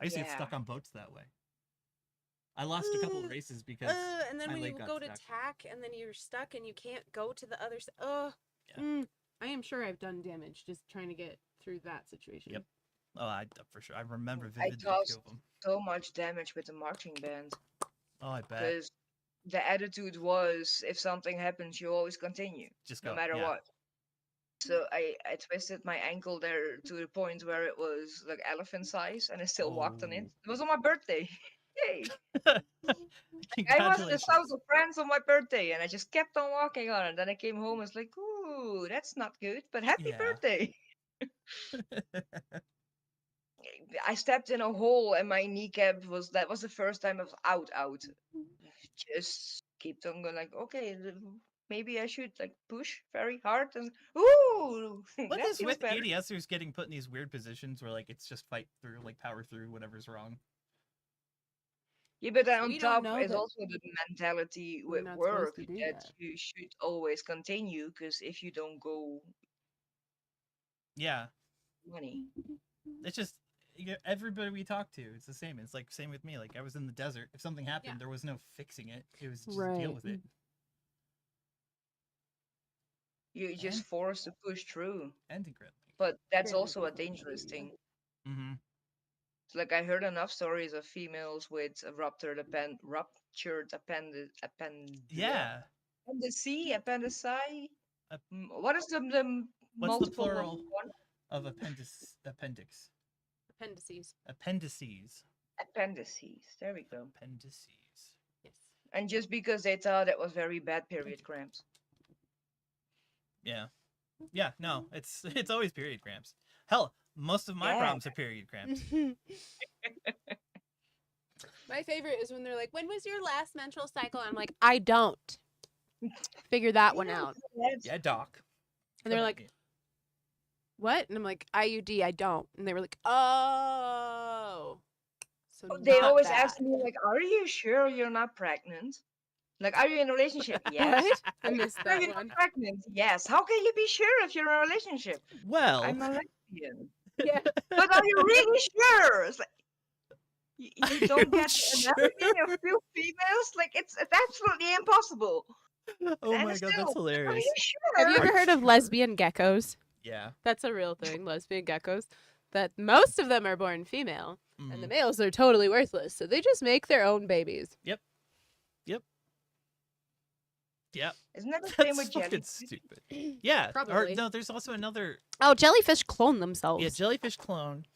I used to get Yeah. stuck on boats that way. I lost a couple of races because And then my when leg you got go to stuck. tack and then you're stuck and you can't go to the other side. Yeah. I am sure I've done damage just trying to get through that situation. Yep. Oh, I for sure. I remember I vividly caused two of them. so much damage with the marching band. Oh, I bet. Because the attitude was, if something happens, you always continue, Just no go. matter yeah. what. So I twisted my ankle there to the point where it was like elephant size, and I still walked on it. Oh. It was on my birthday. Yay! I was in the Congratulations. south of France on my birthday, and I just kept on walking on it. Then I came home and was like, ooh, that's not good, but happy Yeah. birthday. I stepped in a hole and my kneecap that was the first time I was out. Just keep on going like, okay, maybe I should like push very hard and ooh, What that is feels with better. ADSers getting put in these weird positions where like it's just fight through, like power through whatever's wrong? Yeah, but then We on don't top know is that also the mentality we're with not supposed work to do that that. you should always continue because if you don't go, Yeah, money. it's just everybody we talk to, it's the same. It's like same with me. Like I was in the desert. If something happened, Yeah. there was no fixing it. It was just Right. deal with it. You're just And- forced to push through. And incredibly. But that's Very also a difficult to do, dangerous yeah. thing. Mm-hmm. Like I heard enough stories of females with a ruptured Yeah. appendici. Ap- What is the What's the multiple of plural one? of appendix? Appendices. Appendices. Appendices. There we go. Appendices. Yes. And just because they thought it was very bad period cramps. Yeah. Yeah. No, it's always period cramps. Hell, most of my Yeah. problems are period cramps. My favorite is when they're like, "When was your last menstrual cycle?" I'm like, "I don't." Figure that one out. Yeah, doc. And they're Come at like, me. "What?" And I'm like, "IUD, I don't." And they were like, "Oh." So They not always bad. ask me like, "Are you sure you're not pregnant? Like, are you in a relationship?" Yes. What? I "Are you missed sure that you're not one. pregnant? Yes. How can you be sure if you're in a relationship? Well, I'm a lesbian. Yeah. But are you really sure? It's like, you don't you get the anatomy of two females? Like, it's absolutely impossible. oh And my god, still, that's Are hilarious. you sure? Have you ever heard of lesbian geckos? Yeah. That's a real thing, lesbian geckos. That most of them are born female, and the Mhm. males are totally worthless, so they just make their own babies. Yep. Yep. Isn't that the same That's with fucking jellyfish? stupid. Yeah. Or Probably. no, there's also another. Oh, jellyfish clone themselves. Yeah, jellyfish clone,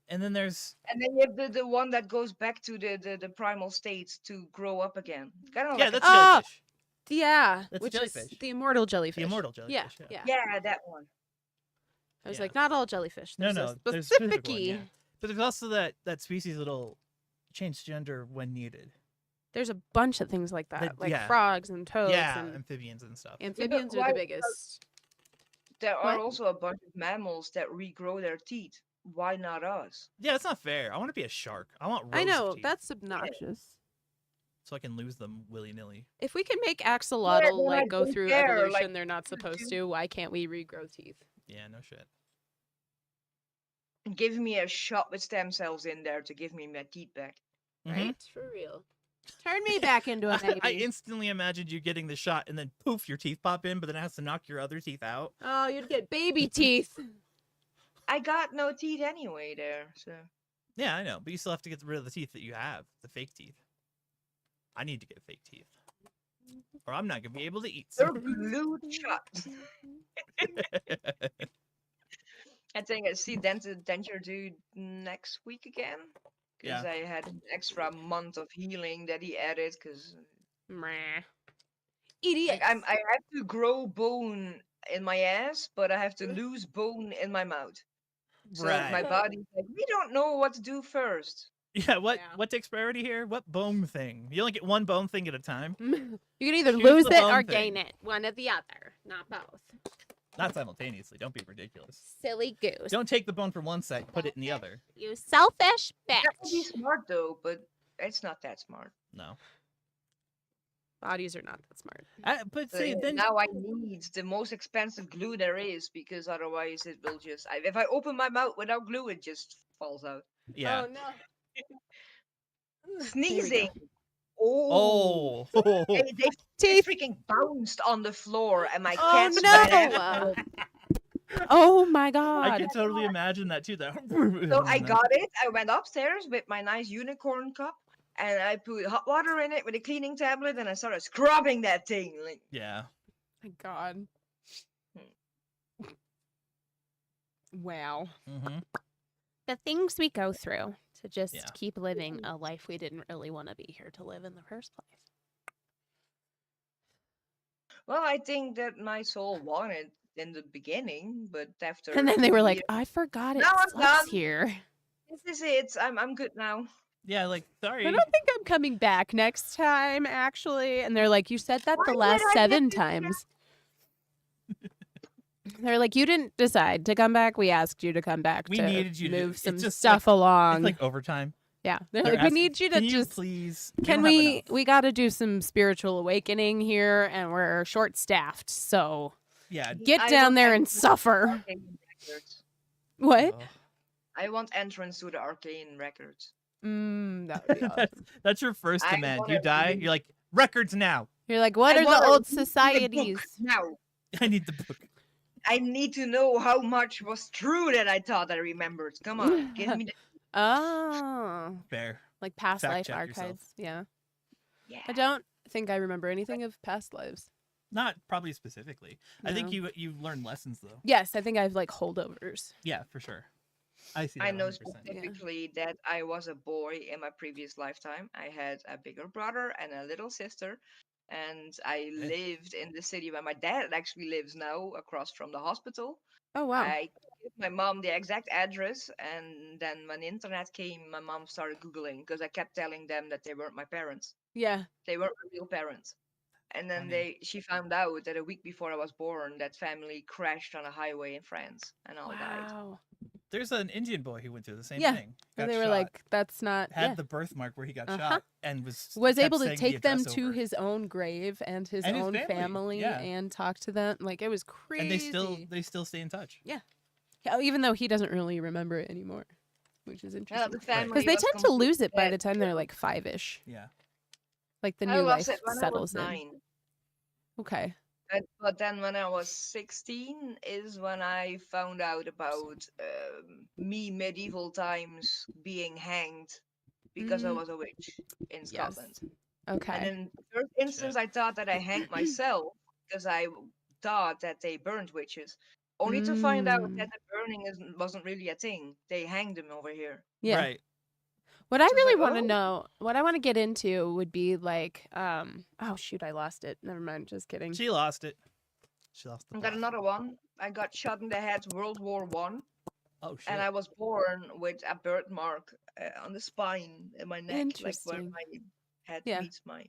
and then there's And then you have the one that goes back to the primal state to grow up again. Kind of yeah, like that's a, a Oh, jellyfish. yeah, That's a which is jellyfish. the immortal jellyfish. The immortal Yeah, jellyfish. yeah. yeah, that one. I was Yeah. like, not all jellyfish. No, There's no, a there's a specific specific one, yeah. But there's also that species that'll change gender when needed. There's a bunch of things like that, like yeah. frogs and toads Yeah, and amphibians and stuff. amphibians are why- the biggest. There are What? also a bunch of mammals that regrow their teeth. Why not us? Yeah, that's not fair. I want to be a shark. I want rows I know, of teeth that's obnoxious. so I can lose them willy nilly. If we can make axolotl then I like go don't through care, evolution like, they're not supposed to, why can't we regrow teeth? Yeah, no shit. Give me a shot with stem cells in there to give me my teeth back. Mhm. Right? For real. Turn me back into a baby. I instantly imagined you getting the shot and then poof, your teeth pop in, but then it has to knock your other teeth out. Oh, you'd get baby teeth. I got no teeth anyway there, so Yeah, I know, but you still have to get rid of the teeth that you have, the fake teeth. I need to get fake teeth, or I'm not gonna be able to eat. they're some. glued shut. I think I see denture dude next week again. Because Yeah. I had an extra month of healing that he added. Because Meh. Idiot. I have to grow bone in my ass, but I have to lose bone in my mouth. So my Right. body's like, we don't know what to do first. Yeah. What Yeah. what takes priority here? What bone thing? You only get one bone thing at a time, You can either Choose lose the it bone or thing. gain it. One or the other, not both. not simultaneously. Don't be ridiculous. Silly goose. Don't take the bone from one side, put it in the other. You selfish That would be bitch. smart though, but it's not that smart. No. Bodies are not that smart. But So see, then now I need the most expensive glue there is because otherwise it will just. If I open my mouth without glue, it just falls out. yeah. no. Sneezing. Oh. Oh. They Teeth. freaking bounced on the floor, and my Oh cats. no. Oh my I god. can totally imagine that too. That. So I got it. I went upstairs with my nice unicorn cup, and I put hot water in it with a cleaning tablet, and I started scrubbing that thing. Like, Yeah. My god. Wow. Mm-hmm. The things we go through to just Yeah. keep living a life we didn't really want to be here to live in the first place. well, I think that my soul wanted in the beginning, but after. And then they were 2 like, years- I forgot it Now I'm sucks done. here. This is it. I'm good now. Yeah. Like, sorry. I don't think I'm coming back next time, actually. And they're like, you said that the Why last did I get 7 this times. They're like, you didn't decide to come back. We asked you to come back We to needed you to- move it's some just stuff along. It's like overtime. yeah, they're They're like, we asking, need you to Can you just. please? Can don't have we? enough." We got to do some spiritual awakening here, and we're short staffed. So Yeah. get I down want there and entrance to the suffer. Arcane Records. What? Oh. I want entrance to the Arcane Records. That would be awesome. That's your first I demand. wanna You die. be- You're like records now. You're like, what I are wanna the old read the book societies? Now, I need the book. I need to know how much was true that I thought I remembered. Come on, give me the. Oh, Fair. like past Fact life check yourself. archives. Yeah. Yeah. I don't think I remember anything of past lives. Not probably specifically. I think No. you learned lessons though. Yes, I think I have like holdovers. Yeah, for sure. I see. I that know 100%. specifically that I was a boy in my previous lifetime. I had a bigger brother and a little sister, and I lived in the city where my dad actually lives now, across from the hospital. Oh wow. I gave my mom the exact address, and then when the internet came, my mom started Googling because I kept telling them that they weren't my parents. Yeah. They weren't my real parents. And then Funny. she found out that a week before I was born, that family crashed on a highway in France and all died. Wow. There's an Indian boy who went through the same Yeah, thing. And got they were shot, like, that's not. had Yeah. the birthmark where he got Uh-huh. shot and was Was kept able to saying the take them address to over. his own grave and his And his own family, family yeah. and talk to them. Like it was crazy. and they still stay in touch. Yeah, even though he doesn't really remember it anymore, which is Well, interesting. the Right. family Because they was tend to lose it by completely the time they're like 5-ish. Yeah. Like the dead. I new lost life it when I settles was in. 9. Okay. But then when I was 16 is when I found out about me medieval times being hanged because I Mm. was a witch in Yes. Scotland. Okay. And in the first instance, I thought that I hanged myself because I thought that they burned witches, only to find out that the burning wasn't really a thing. They hanged them over here. Yeah. Right. What I So it's really like, want to oh. know, what I want to get into would be like, oh shoot, I lost it. Never mind. Just kidding. She lost it. She lost the I got plot. another one. I got shot in the head World War One, Oh shit. and I was born with a birthmark on the spine in my neck, like where Interesting. my head Yeah. meets my.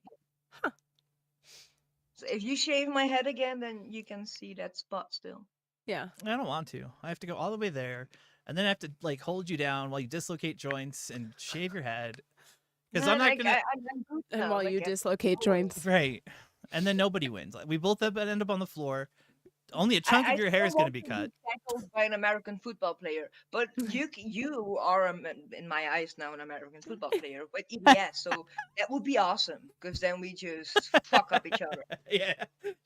So if you shave my head again, then you can see that spot still. Yeah. I don't want to. I have to go all the way there, and then I have to like hold you down while you dislocate joints and shave your head. Because I'm not gonna. I'm good And now, while like, you I- dislocate joints. Right. And then nobody wins. Like, we both have end up on the floor. Only a chunk I of your hair is still going to want be cut. tackled by an American football player, but you are in my eyes now an American football player. But yeah, so that would be awesome because then we just fuck up each other. Yeah.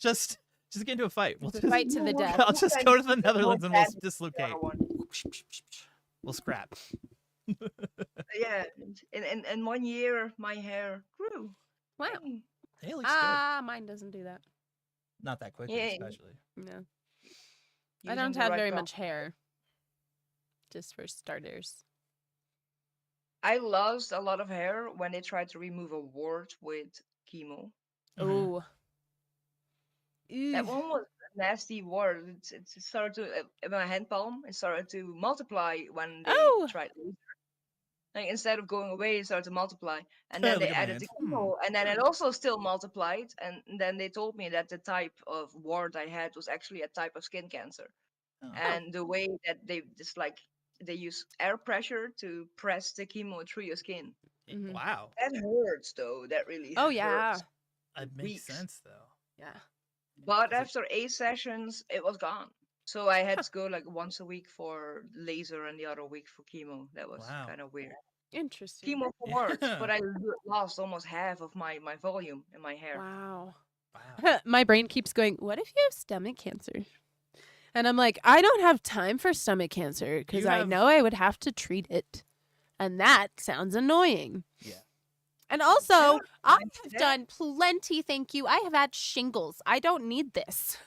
Just get into a fight. We'll just, Fight to the death. I'll just go to the More Netherlands and we'll bad than the dislocate. other one. We'll scrap. Yeah, in 1 year my hair grew. Wow. Hey. Hey, looks Mine doesn't do that. good. Not that quickly, Yeah. especially. No. I Using don't the have right very comb. much hair. Just for starters. I lost a lot of hair when they tried to remove a wart with chemo. Oh. That one was a nasty wart. It started to in my hand palm. It started to multiply when they Oh. tried laser. Like instead of going away, it started to multiply, and then Look they at my added the hands. chemo, and then it also still multiplied. And then they told me that the type of wart I had was actually a type of skin cancer, Oh. and the way that they just like they use air pressure to press the chemo through your skin. Mhm. Wow. That hurts though. That really Oh yeah. hurts. It makes Weeks. sense, though. Yeah. But Is it- after 8 sessions, it was gone. So I had to go like once a week for laser and the other week for chemo. That was Wow. kind of weird. Interesting. Chemo works, Yeah. but I lost almost half of my volume in my hair. Wow. Wow. My brain keeps going, what if you have stomach cancer? And I'm like, I don't have time for stomach cancer because You I have- know I would have to treat it. And that sounds annoying. Yeah. And also, Yeah, I I have bet. done plenty, thank you. I have had shingles. I don't need this.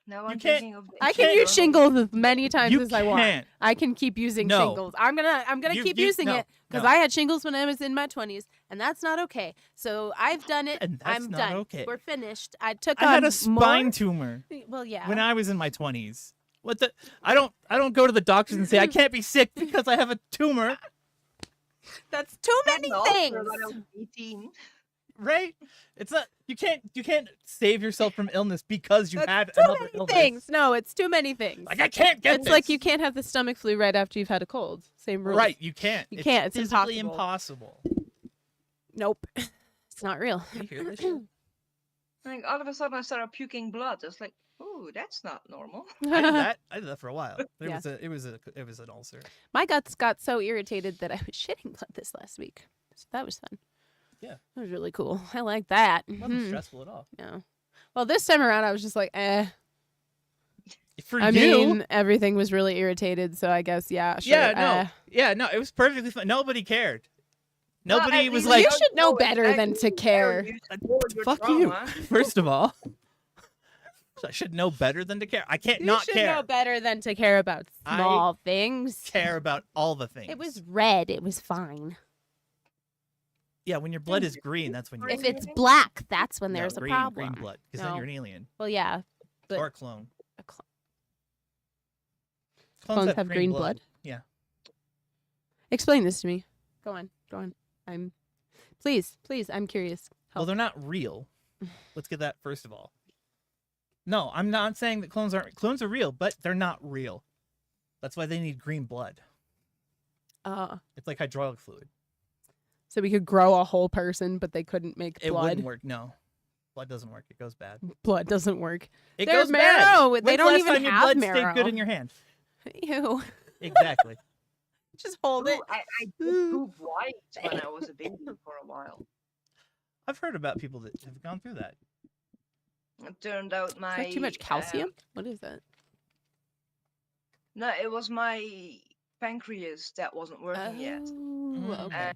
Now You I'm can't- thinking of. I can can't- use shingles as many times You as I want. can't. I can keep using No. shingles. I'm gonna You- keep you- using no, it because no. I had shingles when I was in my 20s, and that's not okay. So I've done it. And that's I'm not done. okay. We're finished. I took I on had a spine more. tumor Well, yeah. when I was in my 20s. What the? I don't go to the doctors and say I can't be sick because I have a tumor, That's too Had many an ulcer things. when I was 18. right? It's not. You can't save yourself from illness because you That's had too another many illness. things. No, it's too many things. Like I can't get It's like this. you can't have the stomach flu right after you've had a cold. Same rule. Right, you can't. You can't, it's physically impossible. impossible. Nope. It's not real. You hear this shit? Like all of a sudden I started puking blood. It's like, ooh, that's not normal. I did that for a while. Yeah. It was an ulcer. My guts got so irritated that I was shitting blood this last week. So that was fun. Yeah. That was really cool. I like that. It wasn't Mhm. stressful at all. No. Well, this time around, I was just like, eh. For I you, mean, everything was really irritated, so I guess, yeah, sure. yeah, no, it was perfectly fine. Nobody cared. Well, Nobody at was least like, You should know it's better than to actually care. You should know your "Fuck you." trauma. First of all, I should know better than to care. I can't You not should care. know better than to care about I small things. Care about all the things. It was red. It was fine. Yeah, when your blood is green, that's when you. If Green. it's black, that's when No, there's green, a problem. Green blood, because then No. you're an alien Well, yeah. But or a clone. a cl- Clones have green blood? Yeah. Explain this to me. Go on. Go on. Please, I'm curious. Well, Help. they're not real. Let's get that first of all. No, I'm not saying that clones aren't. Clones are real, but they're not real. That's why they need green blood. It's like hydraulic fluid. So we could grow a whole person, but they couldn't make It blood. wouldn't work. No, blood doesn't work. It goes bad. Blood doesn't work. It Their goes bad. marrow, they When's the don't last even time your have blood marrow. stayed good in your hand? Ew. Exactly. Just hold it. Ooh, I did poop white when I was a baby for a while. I've heard about people that have gone through that. It turned out my. Is that too much calcium? What is that? No, it was my pancreas that wasn't working yet. Oh, okay.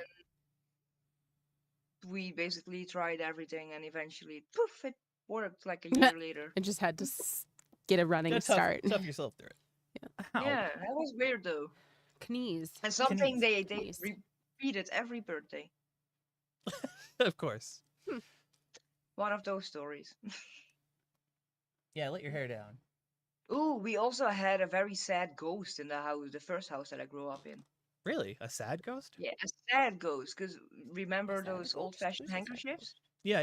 And we basically tried everything, and eventually, poof, it worked like a year later. I just had to get a running Gotta start. tough yourself through it. Yeah. Ow. Yeah, that was weird though. Knees. And something they Knees. repeated every birthday. Of course. One of those stories. Yeah, let your hair down. Ooh, we also had a very sad ghost in the house, the first house that I grew up in. Really? A sad ghost? Yeah, a sad ghost. Because remember sad those ghost? old-fashioned Who's a sad handkerchiefs? Yeah,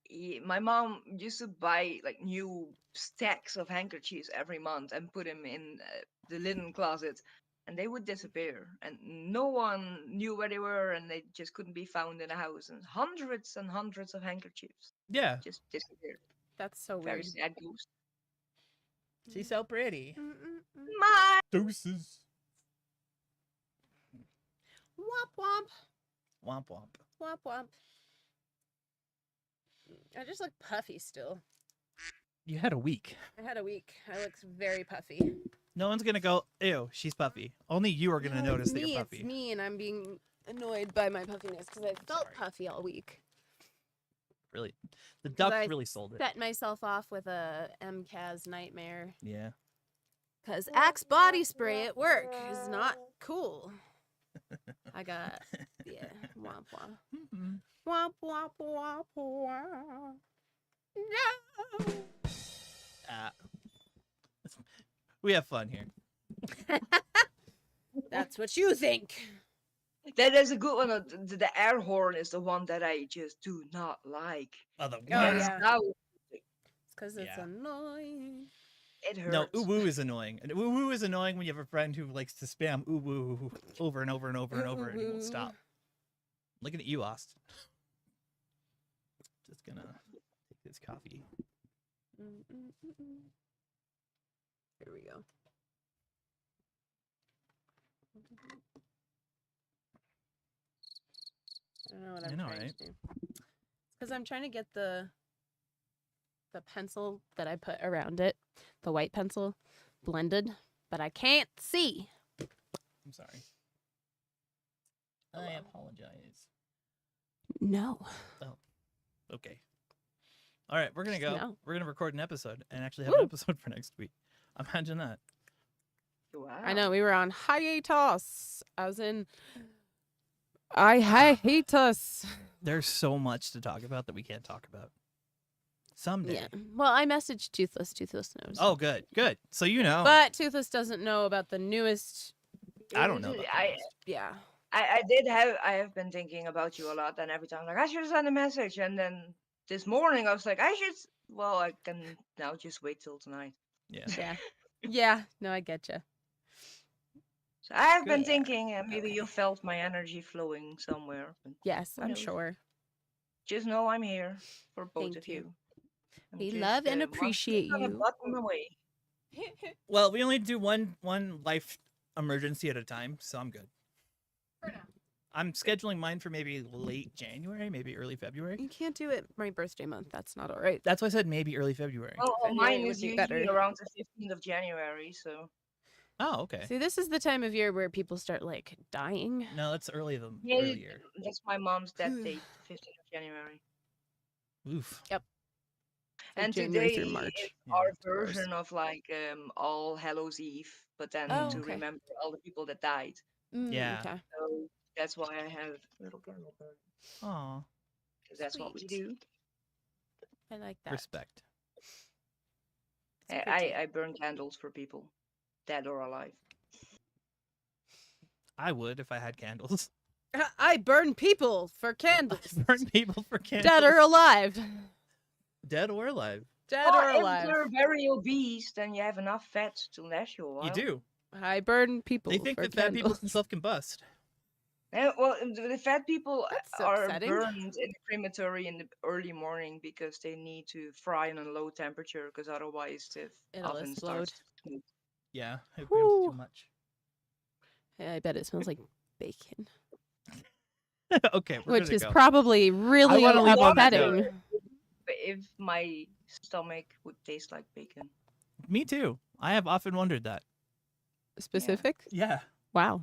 yeah. My mom used to buy like new stacks of handkerchiefs every month and put them in the linen closet, and they would disappear, and no one knew where they were, and they just couldn't be found in the house. And hundreds of handkerchiefs Yeah. just disappeared. That's so Very weird. sad ghost. She's so pretty. My Deuces. Womp womp. Womp womp. Womp womp. I just look puffy still. You had a week. I had a week. I look very puffy. No one's gonna go, ew, she's puffy. Only you are gonna No, notice it's that me, you're puffy. It's me, and I'm being annoyed by my puffiness because I felt sorry. puffy all week. Really. The duck I really sold it. Set myself off with a MCAS nightmare Yeah. because Axe body spray at work is not cool. I got, yeah, womp womp. Mhm. Womp womp womp womp. No! We have fun here. That's what you think. That is a good one. The air horn is the one that I just do not like. Oh, the Oh, It's yeah. loud. It's because it's Yeah. annoying. It hurts. No, ooh woo is annoying. And ooh woo is annoying when you have a friend who likes to spam ooh woo over and over and over and over and he won't Ooh-woo. stop. Looking at you, Austin. Just gonna take this coffee. Here we go. I don't know what I I'm know, trying right? to do. Because I'm trying to get the pencil that I put around it, the white pencil, blended, but I can't see. I'm sorry. I apologize. No. Okay. All right, we're gonna go. No. We're gonna record an episode and actually have an Woo! episode for next week. Imagine that. Wow. I know we were on hiatus. As in, I hiatus. There's so much to talk about that we can't talk about. Someday. Yeah. Well, I messaged Toothless. Toothless knows. Oh, good, good. So you know. But Toothless doesn't know about the newest. I don't know. About the I rest. Yeah. I have been thinking about you a lot, and every time I'm like I should send a message, and then this morning I was like I should. Well, I can now just wait till tonight. Yeah. Yeah. Yeah. No, I get you. So I have been Good. thinking, and maybe you felt my energy flowing somewhere. But Yes, Who I'm knows? sure. just know I'm here for both Thank of you. you. I'm We just, love and one click appreciate on a you. button away. Well, we only do one life emergency at a time, so I'm good. For now. I'm scheduling mine for maybe late January, maybe early February. You can't do it my birthday month. That's not all right. That's why I said maybe early February. Well, February mine would is be usually better. around the 15th of January, so Oh, okay. See, this is the time of year where people start like dying. No, that's early the yeah, earlier. that's my mom's death date, 15th of January. Oof. Like And January today through March. is Yeah, our it's the worst. version of like All Hallows Eve, but then Oh, to okay. remember all the people that died. Yeah. Okay. So that's why I have a little candle burn. Aw, 'Cause that's what we Sweet. do. I like that. respect. It's pretty. I burn candles for people, dead or alive. I would if I had candles. I burn people for candles. Burn people for candles. Dead or alive. Dead or alive. Dead Well, or if alive. you're very obese, then you have enough fat to last you a while. You do. I burn people. They think for that fat people candles. can self-combust. Well, the fat people That's are upsetting. burned in the crematory in the early morning because they need to fry on a low temperature, because otherwise the It'll oven explode. starts to smoke. Yeah, it burns Whew. too much. Yeah, I bet it smells like bacon, Okay, we're which gonna is go. probably really wanna leave on that upsetting. note. But if my stomach would taste like bacon, Me too. I have often wondered that. Specific? Yeah. Wow.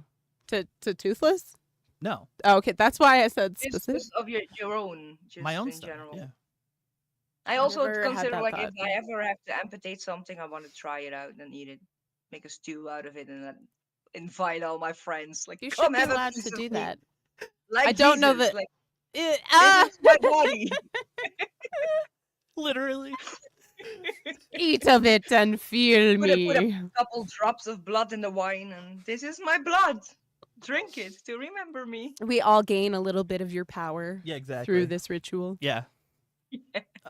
To Toothless? No, Oh, okay, that's why I said It's specific. just of your own, just my own in stuff. general. Yeah. I I've also never had consider that like thought. if I ever have to amputate something, I want to try it out and eat it, make a stew out of it, and then invite all my friends. Like, You should come be have a allowed piece to of do me." that. Like I don't know Jesus, that- Like, Eh, this is my body. Literally. eat of it and feel Put a me. couple drops of blood in the wine, and this is my blood. Drink it to remember me. We all gain a little bit of your power Yeah, exactly. through this ritual. Yeah.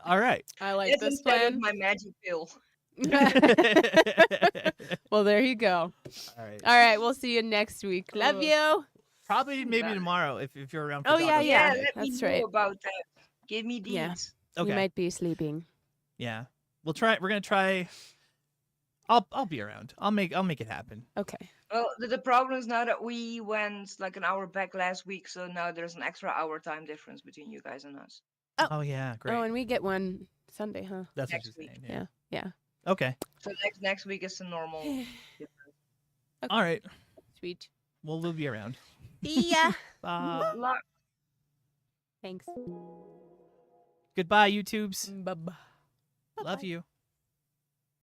All right. I like It's this instead of plan. my magic pill. Well, there you go. All right. All right, we'll see you next week. Love Uh, you. Probably maybe Bye. tomorrow if you're around. For Oh, yeah, Doggo yeah. Sunday. Let me that's know right. about that. Give me Yeah. deeds. Okay. You might be sleeping. Yeah. We're gonna try. I'll be around. I'll make it happen. Okay. Well, the problem is now that we went like an hour back last week, so now there's an extra hour time difference between you guys and us. Oh. Oh yeah, great. Oh, and we get one Sunday, huh? That's what next you're week. saying. Yeah. Okay. So next week is the normal. All right. Sweet. Well, we'll be around. Yeah. Bye. Luck. Thanks. Goodbye, YouTubes. Bye-bye. Love you.